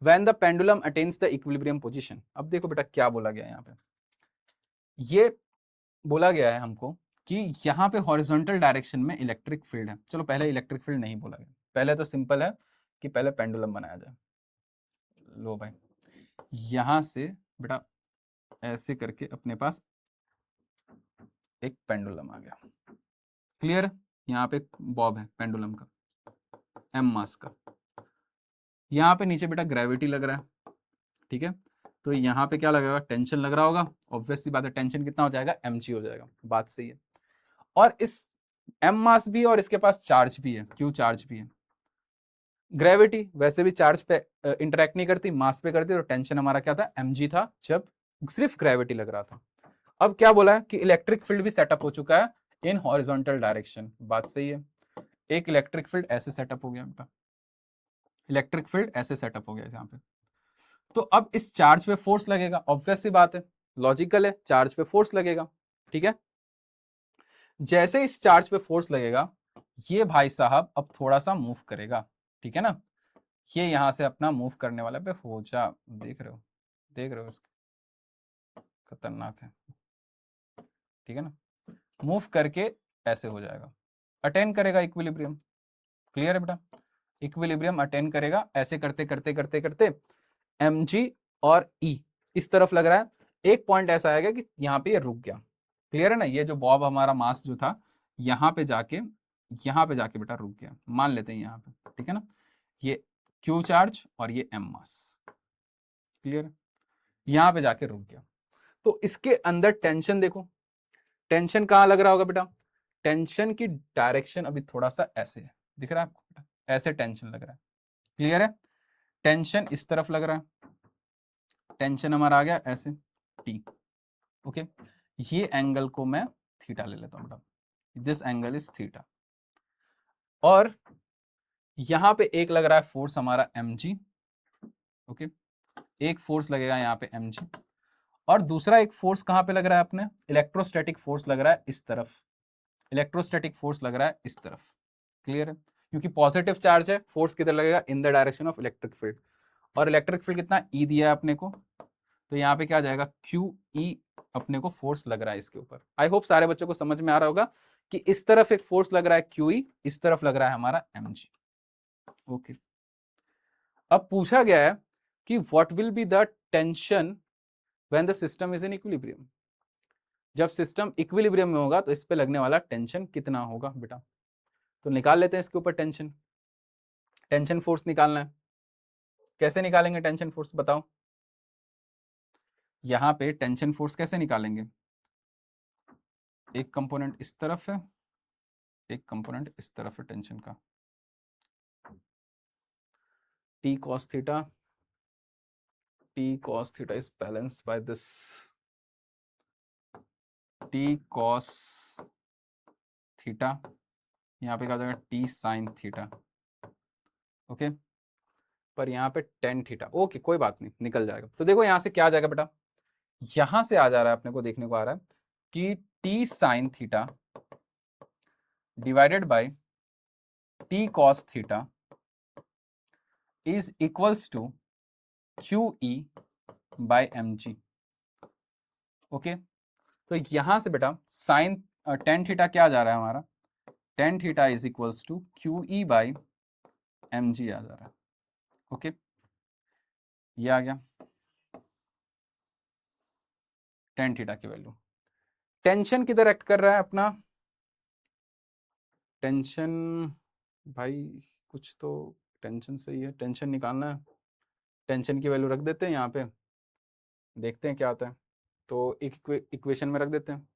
when the pendulum attains the equilibrium position। अब देखो बेटा क्या बोला गया है यहाँ पे, ये बोला गया है हमको कि यहाँ पे हॉरिजॉन्टल डायरेक्शन में इलेक्ट्रिक फील्ड है। चलो पहले इलेक्ट्रिक फील्ड नहीं बोला गया, पहले तो सिंपल है कि पहले पेंडुलम बनाया जाए। लो भाई यहाँ से बेटा ऐसे करके अपने पास एक पेंडुलम आ गया, क्लियर। यहाँ पे बॉब है पेंडुलम का m मास का, यहाँ पे नीचे बेटा ग्रेविटी लग रहा है, ठीक है। तो यहाँ पे क्या लगेगा, टेंशन लग रहा होगा, ऑब्वियसली बात है, टेंशन कितना हो जाएगा, mg हो जाएगा, बात सही है। और इस m मास भी और इसके पास चार्ज भी है, q चार्ज भी है। ग्रेविटी वैसे भी चार्ज पे इंटरेक्ट नहीं करती, मास पे करती, तो टेंशन हमारा क्या था, mg था, जब सिर्फ ग्रेविटी लग रहा था। अब क्या बोला है कि इलेक्ट्रिक फील्ड भी सेटअप हो चुका है इन हॉरिजॉन्टल डायरेक्शन, बात सही है। एक इलेक्ट्रिक फील्ड ऐसे सेटअप हो गया बेटा, इलेक्ट्रिक फील्ड ऐसे सेटअप हो गया यहाँ पे। तो अब इस चार्ज पे फोर्स लगेगा, ऑब्वियस सी बात है, लॉजिकल है, चार्ज पे फोर्स लगेगा, ठीक है। जैसे इस चार्ज पे फोर्स लगेगा ये भाई साहब अब थोड़ा सा मूव करेगा, ठीक है ना, ये यहां से अपना मूव करने वाला पे हो जा, देख रहे हो, देख रहे हो, खतरनाक है, ठीक है ना, मूव करके ऐसे हो जाएगा, अटेन करेगा इक्विलिब्रियम, क्लियर है बेटा, इक्विलिब्रियम अटेन करेगा, ऐसे करते करते करते करते mg और e इस तरफ लग रहा है, एक पॉइंट ऐसा आएगा कि यहाँ पे ये रुक गया, क्लियर है ना। ये जो बॉब हमारा मास जो था यहाँ पे जाके बेटा रुक गया, मान लेते हैं यहाँ पे, ठीक है ना, ये Q चार्ज और ये M मास, क्लियर है, यहाँ पे जाके रुक गया। तो इसके अंदर टेंशन देखो, टेंशन कहाँ लग रहा होगा बेटा, टेंशन की डायरेक्शन अभी थोड़ा सा ऐसे है, दिख रहा है आपको बेटा, ऐसे टेंशन लग रहा है, क्लियर है, टेंशन इस तरफ लग रहा है, टेंशन हमारा आ गया ऐसे T, ओके, ये एंगल को मैं थीटा ले लेता हूँ बेटा, दिस एंगल इज थीटा, और यहां पे एक लग रहा है फोर्स हमारा mg, ओके, एक फोर्स लगेगा यहाँ पे mg, और दूसरा एक फोर्स कहां पे लग रहा है अपने, इलेक्ट्रोस्टैटिक फोर्स लग रहा है इस तरफ, इलेक्ट्रोस्टैटिक फोर्स लग रहा है इस तरफ, क्लियर है, क्योंकि पॉजिटिव चार्ज है, फोर्स किधर लगेगा, इन the direction of electric field, और इलेक्ट्रिक फील्ड कितना ई दिया है अपने को, तो यहाँ पे क्या आ जाएगा क्यू ई, अपने को फोर्स लग रहा है इसके ऊपर। आई होप सारे बच्चों को समझ में आ रहा होगा कि इस तरफ एक फोर्स लग रहा है क्यू ई, इस तरफ लग रहा है हमारा एम जी, ओके। अब पूछा गया है कि what will be the tension when the system is in equilibrium, जब सिस्टम इक्विलिब्रियम में होगा तो इस पे लगने वाला टेंशन कितना होगा बेटा, तो निकाल लेते हैं इसके ऊपर टेंशन, टेंशन फोर्स निकालना है, कैसे निकालेंगे टेंशन फोर्स बताओ, यहाँ पे टेंशन फोर्स कैसे निकालेंगे, एक कंपोनेंट इस तरफ है, एक कंपोनेंट इस तरफ है टेंशन का, T cos theta is balanced by this T cos theta, यहाँ पे क्या हो जाएगा T sin theta, ओके, पर यहाँ पे tan theta, ओके कोई बात नहीं निकल जाएगा। तो देखो यहाँ से क्या आ जाएगा बेटा, यहाँ से आ जा रहा है अपने को देखने को आ रहा है कि T sin theta divided by T cos theta is equals to QE by mg, okay. तो यहाँ से बेटा साइन टेन थीटा क्या जा रहा है हमारा, tan theta is equals to Q E by M G आ जा रहा है, ओके, ये आ गया टेन थीटा की वैल्यू। टेंशन किधर एक्ट कर रहा है अपना, टेंशन भाई कुछ तो टेंशन सही है, टेंशन निकालना है, टेंशन की वैल्यू रख देते हैं यहाँ पे, देखते हैं क्या आता है, तो एक इक्वेशन में रख देते हैं,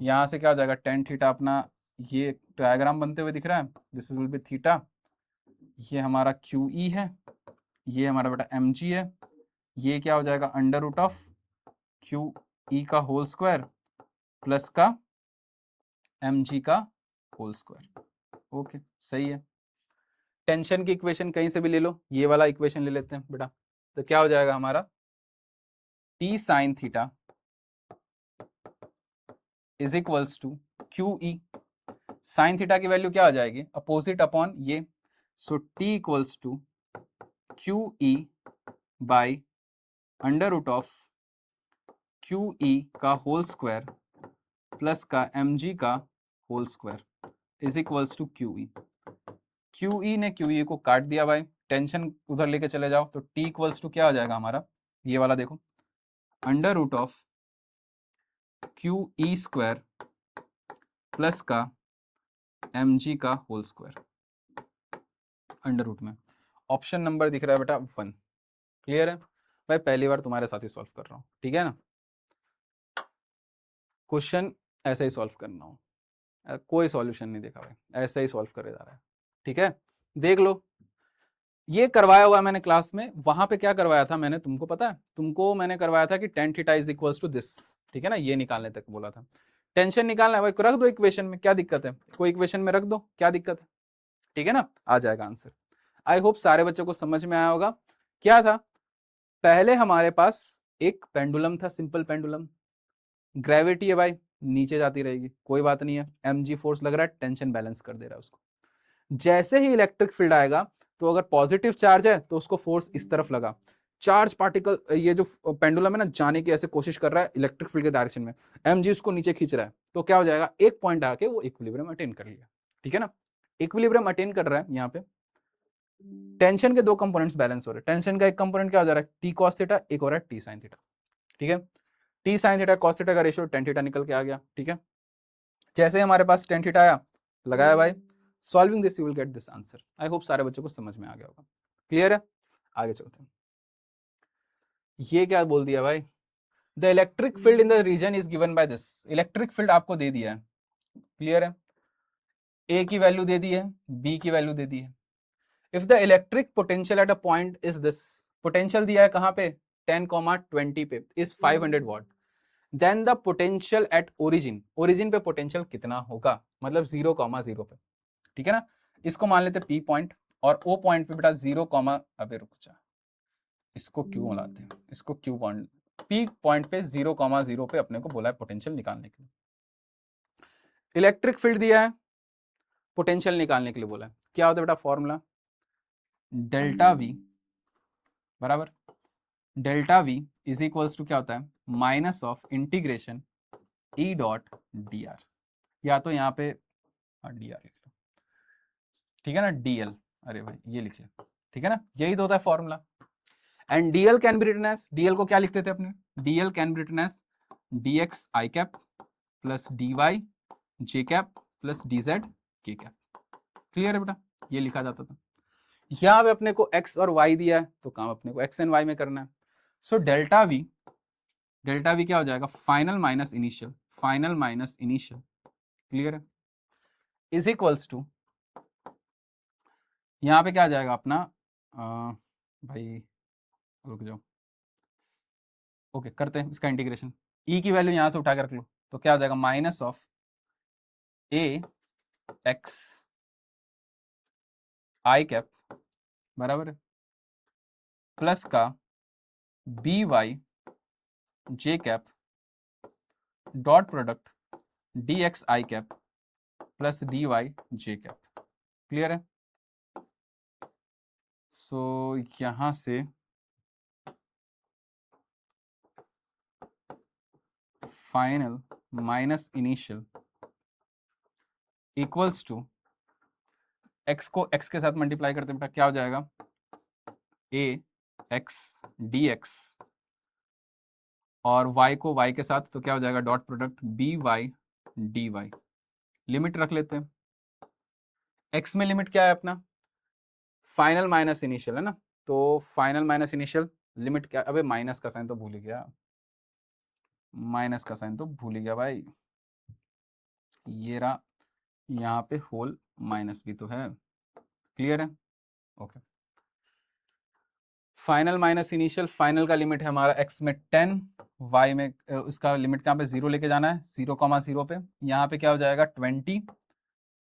यहाँ से क्या आ जाएगा टेन थीटा अपना, ये डायग्राम बनते हुए दिख रहा है, दिस विल बी थीटा, ये हमारा क्यू ई है, ये हमारा बेटा एम जी है, ये क्या हो जाएगा under root of Q E का होल स्क्वायर प्लस का एम जी का होल स्क्वायर, ओके सही है। टेंशन की इक्वेशन कहीं से भी ले लो, ये वाला इक्वेशन ले लेते हैं बेटा, तो क्या हो जाएगा हमारा T sine theta is equals to Q E, sine theta की वैल्यू क्या हो जाएगी अपोजिट अपॉन ये, so T equals to Q E by under root of Q E का होल स्क्वायर प्लस का एम जी का whole square is equals to Q E, Q E ने Q ई को काट दिया भाई, टेंशन उधर लेके चले जाओ, तो टी इक्वल्स टू क्या हो जाएगा हमारा, ये वाला देखो under root of Q E square plus का एम जी का होल स्क्वायर अंडर रूट में, ऑप्शन नंबर दिख रहा है बेटा 1, क्लियर है भाई, पहली बार तुम्हारे साथ ही सॉल्व कर रहा हूँ, ठीक है ना, क्वेश्चन ऐसे ही सॉल्व करना हो, कोई सॉल्यूशन नहीं देखा भाई, ऐसे ही सॉल्व करे जा रहा है, ठीक है, देख लो ये करवाया हुआ मैंने क्लास में, वहां पे क्या करवाया था मैंने तुमको पता है, तुमको मैंने करवाया था कि tan theta is equals to this, ठीक है ना, ये निकालने तक बोला था, टेंशन निकालना है भाई रख दो इक्वेशन में, क्या दिक्कत है, कोई इक्वेशन में रख दो क्या दिक्कत है, ठीक है ना, आ जाएगा आंसर। आई होप सारे बच्चों को समझ में आया होगा। क्या था पहले हमारे पास एक पेंडुलम था, सिंपल पेंडुलम, ग्रेविटी है भाई नीचे जाती रहेगी, कोई बात नहीं है, mg फोर्स लग रहा है टेंशन बैलेंस कर दे रहा है उसको, जैसे ही इलेक्ट्रिक फील्ड आएगा तो अगर पॉजिटिव चार्ज है तो उसको फोर्स इस तरफ लगा, चार्ज पार्टिकल ये जो पेंडुलम है ना जाने की ऐसे कोशिश कर रहा है इलेक्ट्रिक फील्ड के डायरेक्शन में, mg उसको नीचे खींच रहा है, तो क्या हो जाएगा एक पॉइंट आके वो इक्विलिब्रियम अटेन कर लिया, ठीक है ना, इक्विलिब्रियम अटेन कर रहा है, यहाँ पे टेंशन के दो कंपोनेंट्स बैलेंस हो रहे हैं, टेंशन का एक कंपोनेंट क्या हो जा रहा है टी कॉस थीटा, एक हो रहा है टी साइन थीटा, ठीक है, T sine theta cos theta का रेशियो टेन थीटा निकल के आ गया, ठीक है, जैसे हमारे पास tan थीटा आया, लगाया भाई, solving this you will get this answer. I hope सारे बच्चों को समझ में आ गया होगा। क्लियर है? आगे चलते हैं। ये क्या बोल दिया भाई, the electric field in the region is given by this. Electric field आपको दे दिया है, क्लियर है, ए की वैल्यू दे दी है, बी की वैल्यू दे दी है। If the electric potential at a point is this, potential दिया है कहां पे, 10,20 पे, is 500 watt, then the potential at origin, origin पे पोटेंशियल कितना होगा, मतलब 0,0 पे, ठीक है ना। इसको मान लेते पी पॉइंट, और ओ पॉइंट पे बेटा 0, अबे रुक जा, इसको क्यू बुलाते हैं, इसको क्यू पॉइंट, पी पॉइंट पे 0,0 पे अपने को बोला है पोटेंशियल निकालने के लिए। इलेक्ट्रिक फील्ड दिया है, पोटेंशियल निकालने के लिए बोला है। क्या होता है बेटा फॉर्मूला, डेल्टा वी बराबर, delta V is equals to क्या होता है, minus of integration E dot D R, या तो यहाँ पे डी आर लिख लो, ठीक है ना, डीएल, अरे भाई ये लिख लो, ठीक है ना, यही तो होता है formula. And DL can be written as, DL को क्या लिखते थे अपने, DL can be written as DX I cap plus D Y J cap plus D Z K cap. Clear है बेटा, ये लिखा जाता था। यहाँ पे अपने को x और y दिया है, तो काम अपने को x एंड y में करना है। सो डेल्टा वी क्या हो जाएगा, final minus initial, final minus initial, clear है, इज इक्वल्स टू, यहाँ पे क्या आ जाएगा अपना, भाई रुक जाओ, ओके करते हैं इसका इंटीग्रेशन, ई की वैल्यू यहाँ से उठा कर रख लो, तो क्या हो जाएगा, minus of A X I cap बराबर है, प्लस का B Y J cap dot product D X I cap plus D Y J cap. Clear है? सो यहां से final minus initial equals to, X को एक्स के साथ multiply करते बेटा, क्या हो जाएगा, ए एक्स डी एक्स, और y को y के साथ, तो क्या हो जाएगा, dot product B Y D Y. Limit रख लेते हैं, x में लिमिट क्या है अपना, फाइनल माइनस इनिशियल है ना, तो फाइनल माइनस इनिशियल लिमिट क्या, अबे माइनस का साइन तो भूल ही गया, माइनस का साइन तो भूल ही गया भाई, ये रहा, यहाँ पे होल माइनस भी तो है। क्लियर है? Okay, final minus initial, final का लिमिट है हमारा x में 10, y में उसका लिमिट कहाँ पे 0 लेके जाना है, 0,0 पे, यहाँ पे क्या हो जाएगा 20,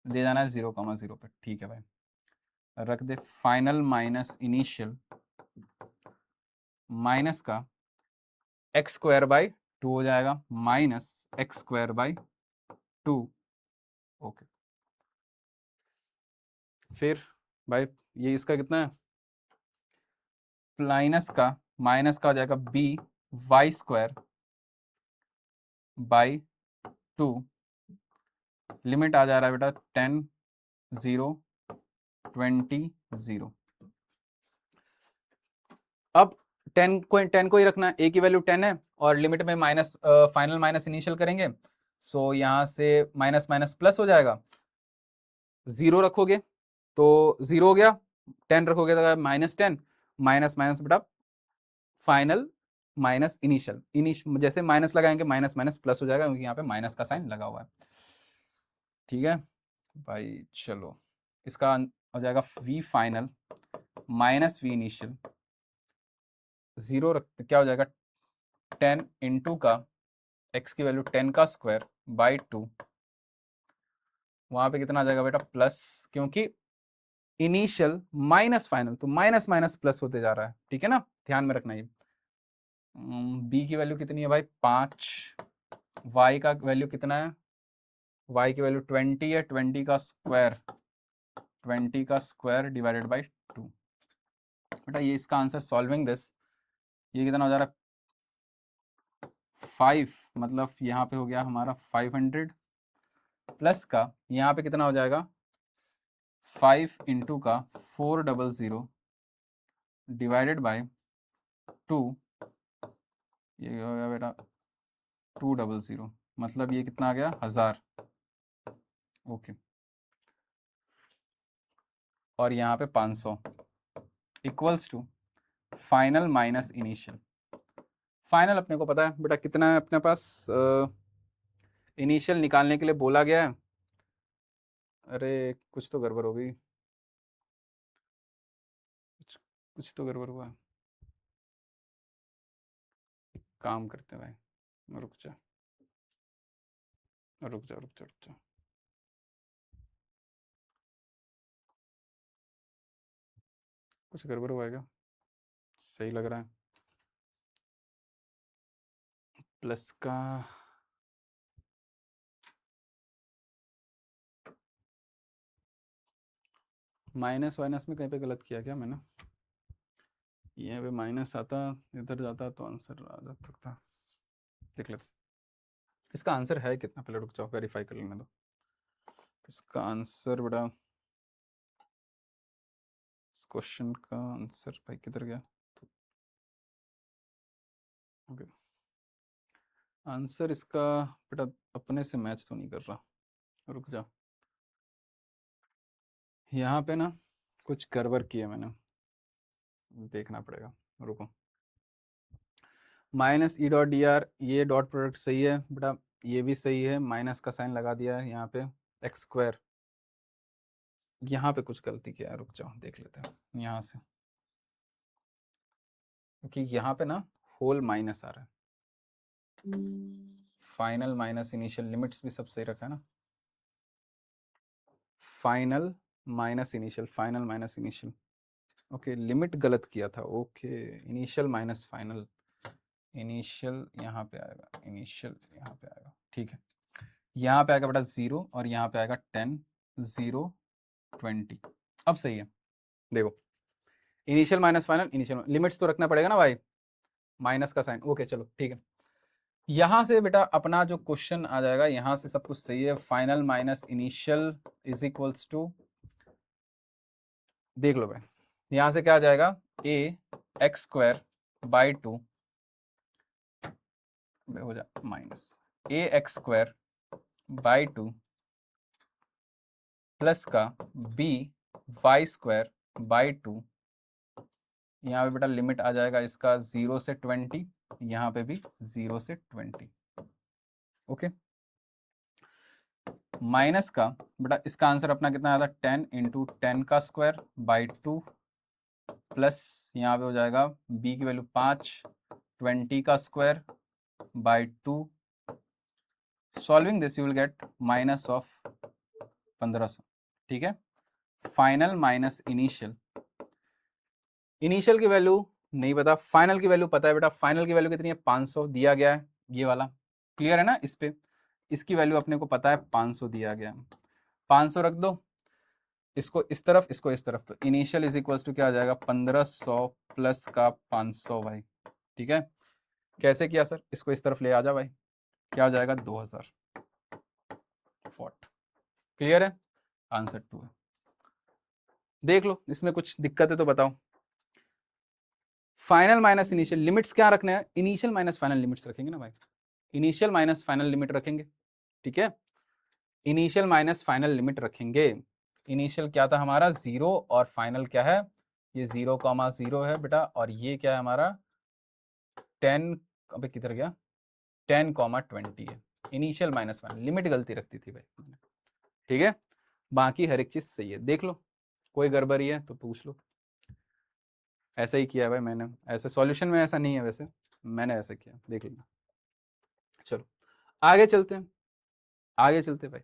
ले जाना है 0,0 पे। ठीक है भाई, रख दे, फाइनल माइनस इनिशियल माइनस का एक्स स्क्वायर बाई 2 हो जाएगा, minus x square by 2। Okay, फिर भाई ये इसका कितना है, माइनस का हो जाएगा B Y square by 2, limit आ जा रहा है बेटा 10, 0, 20, 0। अब 10 को ही रखना है, ए की वैल्यू 10 है, और लिमिट में माइनस, फाइनल माइनस इनिशियल करेंगे, सो यहाँ से माइनस माइनस प्लस हो जाएगा, 0 रखोगे तो 0 हो गया, 10 रखोगे तो -10, माइनस माइनस बेटा फाइनल माइनस इनिशियल, जैसे माइनस लगाएंगे माइनस माइनस प्लस हो जाएगा, क्योंकि यहाँ पे माइनस का साइन लगा हुआ है। ठीक है भाई, चलो इसका हो जाएगा V final minus V initial, 0 रखते क्या हो जाएगा, 10 इंटू का x की वैल्यू 10 का स्क्वायर बाई 2, वहां पे कितना आ जाएगा बेटा प्लस, क्योंकि इनिशियल माइनस फाइनल, तो माइनस माइनस प्लस होते जा रहा है। ठीक है ना, ध्यान में रखना ये। b की वैल्यू कितनी है भाई 5, y का वैल्यू कितना है, y की वैल्यू 20 है, 20 का स्क्वायर डिवाइडेड बाई 2। बेटा ये इसका आंसर, सॉल्विंग दिस, ये कितना हो जा रहा है 5, मतलब यहाँ पे हो गया हमारा 500, प्लस का यहाँ पे कितना हो जाएगा 5 इंटू का 400 डिवाइडेड बाय 2, ये हो गया बेटा 200, मतलब ये कितना आ गया 1000। ओके, और यहाँ पे 500 equals to final minus initial. Final अपने को पता है बेटा कितना है अपने पास, इनिशियल निकालने के लिए बोला गया है। अरे कुछ तो गड़बड़ हो गई, कुछ तो गड़बड़ हुआ। काम करते भाई, रुक जा रुक जा रुक जा रुक जा। कुछ गड़बड़ हुआ है क्या? सही लग रहा है प्लस का। माइनस वाइनस में कहीं पे गलत किया क्या मैंने? यहाँ पे माइनस आता, इधर जाता तो आंसर आ जा सकता। देख लेते इसका आंसर है कितना, पहले रुक जाओ वेरीफाई कर लेने दो। इसका आंसर बेटा, इस क्वेश्चन का आंसर भाई किधर गया? ओके, आंसर इसका बेटा अपने से मैच तो नहीं कर रहा, रुक जा। यहाँ पे ना कुछ गड़बड़ किया मैंने, देखना पड़ेगा, रुको। Minus E dot D are, ये डॉट प्रोडक्ट सही है बेटा, ये भी सही है, माइनस का साइन लगा दिया है यहाँ पे, एक्स स्क्वायर। यहाँ पे कुछ गलती किया है, रुक जाओ देख लेते हैं यहाँ से, क्योंकि यहाँ पे ना होल माइनस आ रहा है। फाइनल माइनस इनिशियल, लिमिट्स भी सब सही रखा है ना, final minus initial, final minus initial. Okay, limit गलत किया था। Okay, initial minus final, initial यहाँ पे आएगा, इनिशियल यहाँ पे आएगा, ठीक है। यहाँ पे आएगा बेटा 0 और यहाँ पे आएगा 10, 0, 20। अब सही है, देखो initial minus final, initial limits तो रखना पड़ेगा ना भाई, माइनस का साइन। ओके चलो ठीक है, यहाँ से बेटा अपना जो क्वेश्चन आ जाएगा, यहाँ से सब कुछ सही है। Final minus initial is equals to, देख लो भाई यहाँ से क्या आ जाएगा, ए एक्स स्क्वायर बाई 2 हो जा minus A x square by 2 plus का बी वाई स्क्वायर बाई 2। यहाँ पे बेटा लिमिट आ जाएगा इसका 0 से 20, यहाँ पे भी 0 से 20। ओके, माइनस का बेटा इसका आंसर अपना कितना आता है, 10 इंटू 10 का स्क्वायर बाई 2 प्लस यहाँ पे हो जाएगा b की वैल्यू 5, 20 का square by 2। Solving this you will get minus of 1500, ठीक है। फाइनल माइनस इनिशियल, इनिशियल की वैल्यू नहीं पता, फाइनल की वैल्यू पता है बेटा। फाइनल की वैल्यू कितनी है, 500 दिया गया है, ये वाला क्लियर है ना। इस पे इसकी वैल्यू अपने को पता है 500 दिया गया है, 500 रख दो, इसको इस तरफ इसको इस तरफ, तो इनिशियल इज इक्वल्स टू क्या आ जाएगा, 1500 प्लस का 500 भाई, ठीक है। कैसे किया सर, इसको इस तरफ ले आ जा भाई, क्या हो जाएगा 2000 वॉट। क्लियर है, आंसर 2 है। देख लो इसमें कुछ दिक्कत है तो बताओ। फाइनल माइनस इनिशियल, लिमिट्स क्या रखने हैं, इनिशियल माइनस फाइनल लिमिट्स रखेंगे ना भाई, इनिशियल माइनस फाइनल लिमिट रखेंगे, ठीक है। इनिशियल माइनस फाइनल लिमिट रखेंगे। इनिशियल क्या था हमारा 0 और फाइनल क्या है, ये 0,0 है बेटा, और ये क्या है हमारा 10, अबे किधर गया, 10,20 है। इनिशियल माइनस फाइनल लिमिट गलती रखती थी भाई, ठीक है। बाकी हर एक चीज सही है, देख लो कोई गड़बड़ी है तो पूछ लो। ऐसा ही किया भाई मैंने, ऐसे सॉल्यूशन में ऐसा नहीं है वैसे, मैंने ऐसा किया, देख लेना। चलो आगे चलते हैं, आगे चलते भाई।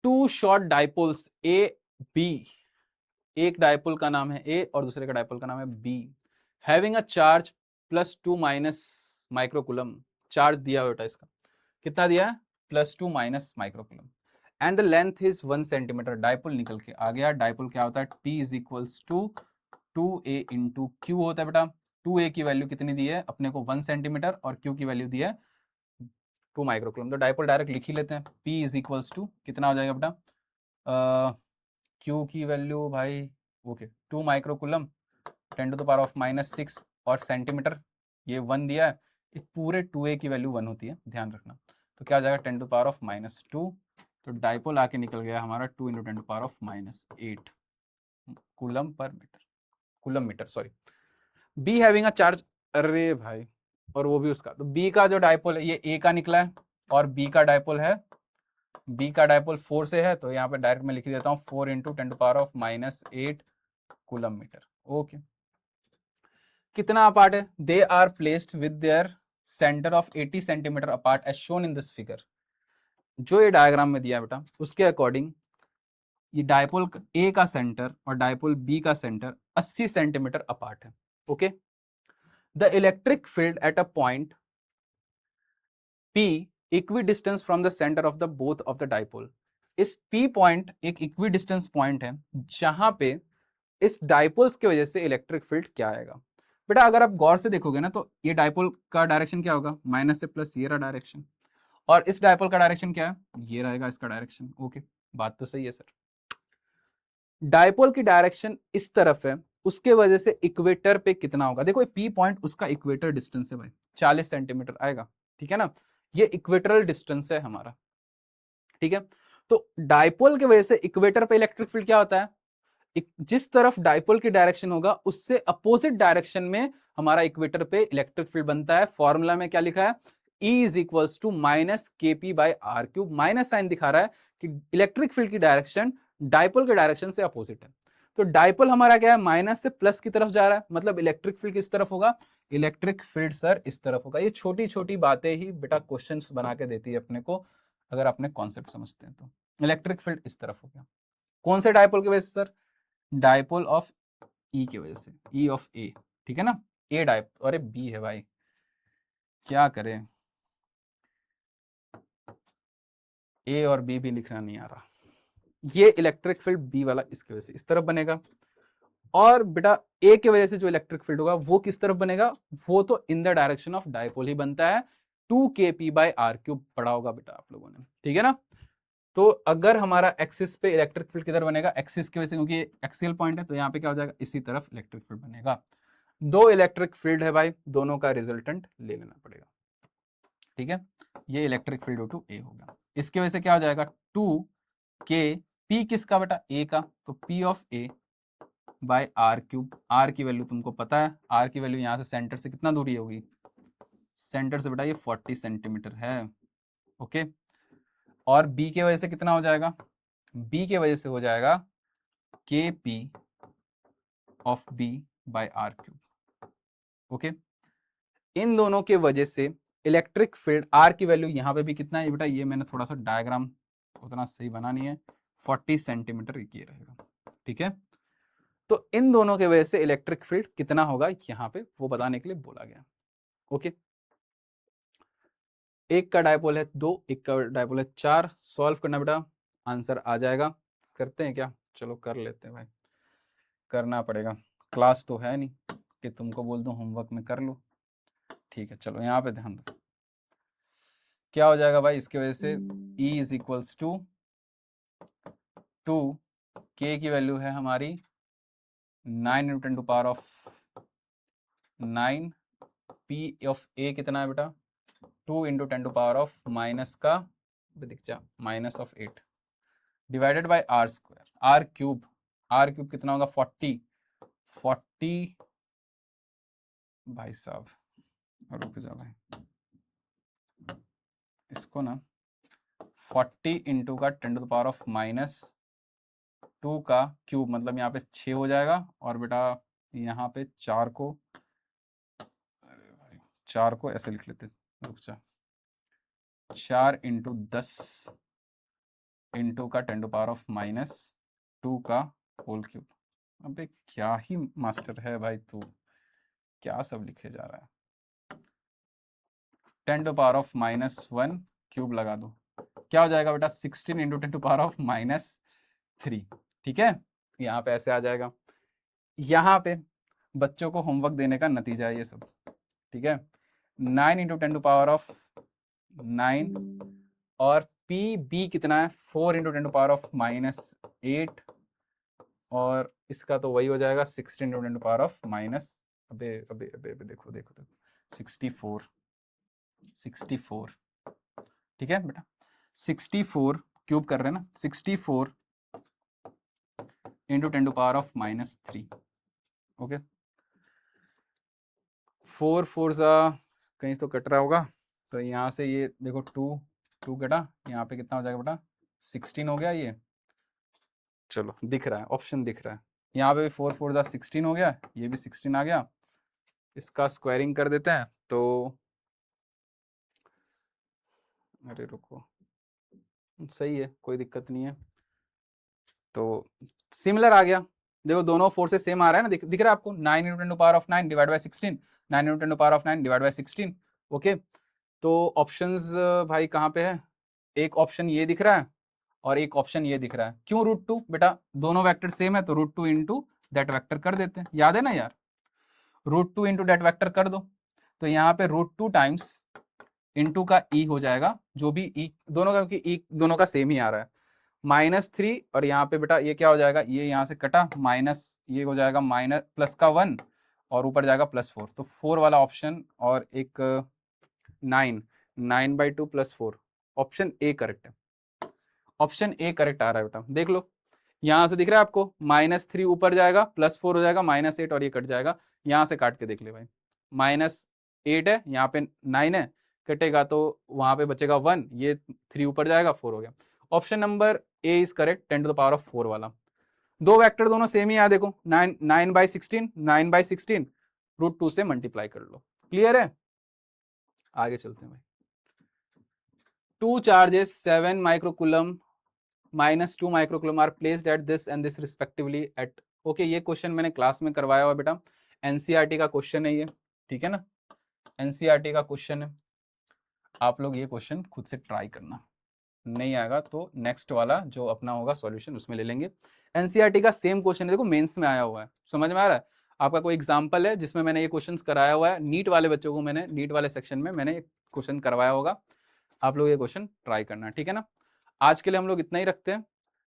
Two short dipoles A B, एक डाइपोल का नाम है ए और दूसरे का डाइपोल का नाम है B, having a charge +2 minus microcoulomb, charge दिया हुआ इसका कितना दिया है, +2 minus microcoulomb, and the length is 1 centimetre. Dipole निकल के आ गया, डाइपोल क्या होता है, P is equals to 2a into Q होता है बेटा। 2a की वैल्यू कितनी दी है अपने को 1 सेंटीमीटर और q की वैल्यू दी है 2 माइक्रोकुलम। तो डाइपोल डायरेक्ट लिख ही लेते हैं, P इज इक्वल्स टू कितना हो जाएगा बेटा, Q की वैल्यू भाई ओके 2 माइक्रोकुलम 10⁻⁻6 और सेंटीमीटर ये 1 दिया है, इस पूरे 2a की वैल्यू 1 होती है, ध्यान रखना। तो क्या आ जाएगा 10⁻⁻2 तो डाइपोल आके निकल गया हमारा 2 × 10⁻⁻8 coulomb per metre, coulomb metre sorry. B having a charge, अरे भाई, और वो भी उसका, तो बी का जो डाइपोल है ये ए का निकला है और बी का डाइपोल है, बी का डाइपोल 4 से है, तो यहाँ पे डायरेक्ट मैं लिख देता हूँ 4 × 10⁻⁸ कूलम मीटर। ओके, कितना अपार्ट है? They are placed with their centre of 80 centimetre apart as shown in this figure. जो ये डायग्राम में दिया है बेटा उसके अकॉर्डिंग ये डायपोल ए का सेंटर और डायपोल बी का सेंटर 80 सेंटीमीटर अपार्ट है। Okay, the electric field eight a point P equidistance from the centre of the both of the dipole. इस P पॉइंट एक इक्विडिस्टेंस पॉइंट है जहां पे इस डायपोल्स की वजह से इलेक्ट्रिक फील्ड क्या आएगा। बेटा अगर आप गौर से देखोगे ना तो ये डायपोल का डायरेक्शन क्या होगा? माइनस से प्लस, ये रहा डायरेक्शन, और इस डायपोल का डायरेक्शन क्या है? ये रहेगा इसका डायरेक्शन। ओके, बात तो सही है सर। डायपोल की डायरेक्शन इस तरफ है, उसके वजह से इक्वेटर पे कितना होगा? देखो P पॉइंट उसका इक्वेटर डिस्टेंस है भाई, 40 सेंटीमीटर आएगा, ठीक है ना, ये इक्वेटरल डिस्टेंस है हमारा, ठीक है। तो डायपोल की वजह से इक्वेटर पे इलेक्ट्रिक फील्ड क्या होता है? जिस तरफ डायपोल की डायरेक्शन होगा उससे अपोजिट डायरेक्शन में हमारा इक्वेटर पे इलेक्ट्रिक फील्ड बनता है। फॉर्मूला में क्या लिखा है? E is equals to -kp/r³। Minus sign दिखा रहा है कि इलेक्ट्रिक फील्ड की डायरेक्शन डायपोल के डायरेक्शन से अपोजिट है। तो डायपोल हमारा क्या है? माइनस से प्लस की तरफ जा रहा है, मतलब इलेक्ट्रिक फील्ड किस तरफ होगा? इलेक्ट्रिक फील्ड सर इस तरफ होगा। ये छोटी छोटी बातें ही बेटा क्वेश्चंस बना के देती है अपने को, अगर अपने कॉन्सेप्ट समझते हैं तो। इलेक्ट्रिक फील्ड इस तरफ हो गया, कौन से डायपोल की वजह से सर? डायपोल ऑफ ई की वजह से, ई ऑफ ए, ठीक है ना, ए डायपोल, अरे बी है भाई, क्या करें, ए और बी भी लिखना नहीं आ रहा। ये इलेक्ट्रिक फील्ड बी वाला इसकी वजह से इस तरफ बनेगा, और बेटा ए की वजह से जो इलेक्ट्रिक फील्ड होगा वो किस तरफ बनेगा? वो तो in the direction of dipole ही बनता है। 2kp/r³ पढ़ा होगा बेटा आप लोगों ने, ठीक है ना। तो अगर हमारा एक्सिस पे इलेक्ट्रिक फील्ड किधर बनेगा? एक्सिस की वजह से, क्योंकि एक्सियल पॉइंट है तो यहाँ पे क्या हो जाएगा? इसी तरफ इलेक्ट्रिक फील्ड बनेगा। दो इलेक्ट्रिक फील्ड है भाई, दोनों का रिजल्टेंट ले लेना पड़ेगा, ठीक है। ये इलेक्ट्रिक फील्ड ड्यू टू ए होगा, इसकी वजह से क्या हो जाएगा? 2k, p किसका बेटा? ए का, तो p ऑफ a/r³। r की वैल्यू तुमको पता है, r की वैल्यू यहाँ से सेंटर से कितना दूरी होगी? सेंटर से बेटा ये 40 सेंटीमीटर है। ओके, और b की वजह से कितना हो जाएगा? b की वजह से हो जाएगा kp ऑफ b/r³। ओके, इन दोनों के वजह से इलेक्ट्रिक फील्ड r की वैल्यू यहाँ पे भी कितना है बेटा? ये मैंने थोड़ा सा डायग्राम उतना सही बना नहीं है, 40 सेंटीमीटर ये रहेगा, ठीक है। तो इन दोनों के वजह से इलेक्ट्रिक फील्ड कितना होगा यहाँ पे वो बताने के लिए बोला गया। ओके, एक का डायपोल है 2, एक का डायपोल है 4, सॉल्व करना बेटा, आंसर आ जाएगा। करते हैं क्या? चलो कर लेते हैं भाई, करना पड़ेगा, क्लास तो है नहीं कि तुमको बोल दूं होमवर्क में कर लो, ठीक है। चलो यहाँ पे ध्यान दो, क्या हो जाएगा भाई इसकी वजह से? E is equals to 2, k की वैल्यू है हमारी 9 × 10⁻⁹, p ऑफ a कितना है बेटा? 2 × 10⁻⁻⁻, का दिख जा -8 डिवाइडेड बाय r² r³ कितना होगा? 40 भाई साहब, रुक जा भाई, इसको ना 40 इंटू का 10⁻⁻2 का क्यूब, मतलब यहाँ पे 6 हो जाएगा, और बेटा यहाँ पे 4 को, अरे भाई 4 को ऐसे लिख लेते, रुक जा, 4 इंटू 10 इंटू का 10⁻⁻2 का होल क्यूब। अबे क्या ही मास्टर है भाई तू, क्या सब लिखे जा रहा है? 10⁻⁻1 क्यूब लगा दो, क्या हो जाएगा बेटा? 16 इंटू 10⁻⁻3, ठीक है। यहाँ पे ऐसे आ जाएगा, यहाँ पे बच्चों को होमवर्क देने का नतीजा है ये सब, ठीक है। 9 इंटू 10⁻9, और पी बी कितना है? 4 इंटू 10⁻⁻8, और इसका तो वही हो जाएगा 16 इंटू 10⁻⁻, अबे अबे अबे अबे देखो देखो देखो 64, ठीक है बेटा, 64 क्यूब कर रहे हैं ना, 64 इंटू 10⁻³ ओके। 4 4 कहीं तो कट रहा होगा, तो यहाँ से ये देखो 2 कटा, यहाँ पे कितना हो जाएगा बेटा 16 हो गया ये, चलो दिख रहा है, ऑप्शन दिख रहा है, यहाँ पे भी 4 4 16 हो गया, ये भी 16 आ गया, इसका स्क्वायरिंग कर देते हैं तो अरे रुको, सही है कोई दिक्कत नहीं है, तो सिमिलर आ गया, देखो दोनों फोर्सेस सेम आ रहा है ना, दिख रहा है आपको, 9 into 10⁻⁹ divide by 16, 9 into 10⁻⁹ divide by 16 okay. तो ऑप्शंस भाई कहाँ पे है, एक ऑप्शन ये दिख रहा है और एक ऑप्शन ये दिख रहा है, क्यों √2 बेटा, दोनों वेक्टर सेम है तो √2 इंटू दैट वेक्टर कर देते हैं, याद है ना यार, √2 इंटू दैट वेक्टर कर दो, तो यहाँ पे √2 टाइम्स इंटू का ई हो जाएगा, जो भी ई दोनों का, क्योंकि ई दोनों का सेम ही आ रहा है, -3 और यहाँ पे बेटा ये क्या हो जाएगा, ये यहाँ से कटा माइनस, ये हो जाएगा माइनस प्लस का 1 और ऊपर जाएगा +4, तो 4 वाला ऑप्शन और एक 9/2 + 4, ऑप्शन ए करेक्ट है, ऑप्शन ए करेक्ट आ रहा है बेटा, देख लो यहाँ से दिख रहा है आपको, -3 ऊपर जाएगा +4 हो जाएगा -8 और ये कट जाएगा, यहाँ से काट के देख ले भाई, -8 है यहाँ पे 9 है, कटेगा तो वहां पे बचेगा 1, ये 3 ऊपर जाएगा 4 हो गया, option number A is correct, 10⁻⁴ वाला। दो वेक्टर दोनों सेम ही है, देखो 9/16 9/16 √2 से मल्टीप्लाई कर लो, क्लियर है, आगे चलते हैं भाई। 2 charges 7 microcoulomb -2 microcoulomb are placed at this end this respectively at, okay ये क्वेश्चन मैंने क्लास में करवाया हुआ बेटा, एनसीईआरटी का क्वेश्चन है ये, ठीक है ना, एनसीईआरटी का क्वेश्चन है, आप लोग ये क्वेश्चन खुद से ट्राई करना, नहीं आएगा तो नेक्स्ट वाला जो अपना होगा सॉल्यूशन उसमें ले लेंगे। एनसीईआरटी का सेम क्वेश्चन है, देखो मेंस में आया हुआ है, समझ में आ रहा है, आपका कोई एग्जांपल है जिसमें मैंने ये क्वेश्चंस कराया हुआ है, नीट वाले बच्चों को मैंने नीट वाले सेक्शन में मैंने क्वेश्चन करवाया होगा, आप लोग ये क्वेश्चन ट्राई करना, ठीक है ना। आज के लिए हम लोग इतना ही रखते हैं,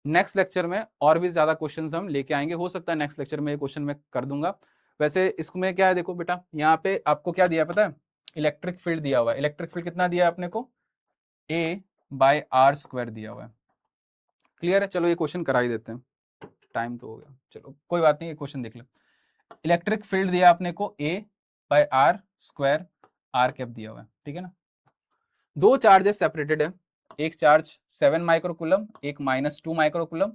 नेक्स्ट लेक्चर में और भी ज्यादा क्वेश्चन हम लेके आएंगे, हो सकता है नेक्स्ट लेक्चर में ये क्वेश्चन मैं कर दूंगा। वैसे इसमें क्या है, देखो बेटा यहाँ पे आपको क्या दिया पता है, इलेक्ट्रिक फील्ड दिया हुआ है, इलेक्ट्रिक फील्ड कितना दिया है अपने को, A/r² दिया हुआ है, क्लियर है, चलो ये क्वेश्चन करा ही देते हैं, टाइम तो हो गया, चलो कोई बात नहीं, ये क्वेश्चन देख ले, इलेक्ट्रिक फील्ड दिया अपने को A/r² r कैप दिया हुआ है, ठीक है ना, दो चार्जेस सेपरेटेड है, एक चार्ज 7 माइक्रोकूलम, एक -2 माइक्रोकूलम,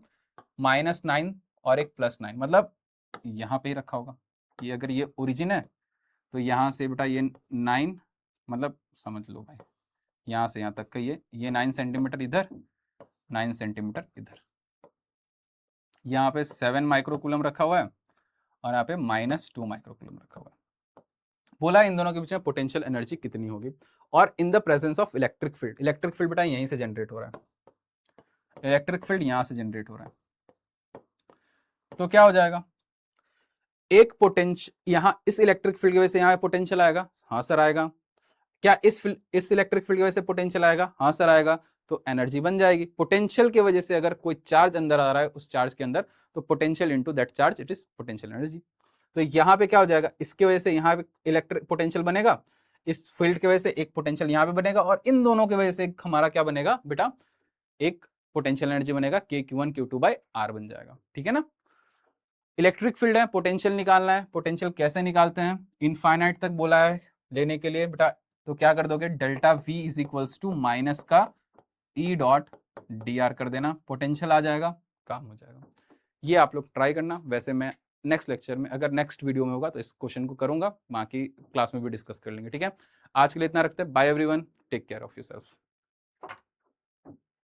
-9 और एक +9, मतलब यहाँ पे ही रखा होगा, ये अगर ये ओरिजिन है तो यहाँ से बेटा ये 9, मतलब समझ लो भाई यहाँ से यहाँ तक का ये 9 सेंटीमीटर इधर, 9 सेंटीमीटर इधर, यहाँ पे 7 माइक्रोकूलम रखा हुआ है और यहाँ पे -2 माइक्रोकूलम रखा हुआ है, बोला इन दोनों के बीच में पोटेंशियल एनर्जी कितनी होगी, और in the presence of electric field, electric field बेटा यहीं से जनरेट हो रहा है, इलेक्ट्रिक फील्ड यहाँ से जनरेट हो रहा है, तो क्या हो जाएगा, एक पोटेंशियल यहाँ इस इलेक्ट्रिक फील्ड की वजह से यहाँ पोटेंशियल आएगा, हाँ सर आएगा, क्या इस इलेक्ट्रिक फील्ड की वजह से पोटेंशियल आएगा, हाँ सर आएगा, तो एनर्जी बन जाएगी, पोटेंशियल की वजह से अगर कोई चार्ज अंदर आ रहा है उस चार्ज के अंदर, तो potential into that charge it is potential energy, तो यहाँ पे क्या हो जाएगा, इसकी वजह से यहाँ पे इलेक्ट्रिक पोटेंशियल बनेगा, इस फील्ड की वजह से एक पोटेंशियल यहाँ पे बनेगा, और इन दोनों की वजह से हमारा क्या बनेगा बेटा, एक पोटेंशियल एनर्जी बनेगा, Q1 Q2/r बन जाएगा, ठीक है ना। इलेक्ट्रिक फील्ड है, पोटेंशियल निकालना है, पोटेंशियल कैसे निकालते हैं, इनफाइनाइट तक बोला है लेने के लिए बेटा, तो क्या कर दोगे, ΔV is equals to minus का E.dr कर देना, पोटेंशियल आ जाएगा, काम हो जाएगा, ये आप लोग ट्राई करना, वैसे मैं नेक्स्ट लेक्चर में अगर नेक्स्ट वीडियो में होगा तो इस क्वेश्चन को करूंगा, बाकी क्लास में भी डिस्कस कर लेंगे, ठीक है। आज के लिए इतना रखते हैं, bye everyone, take care of yourself.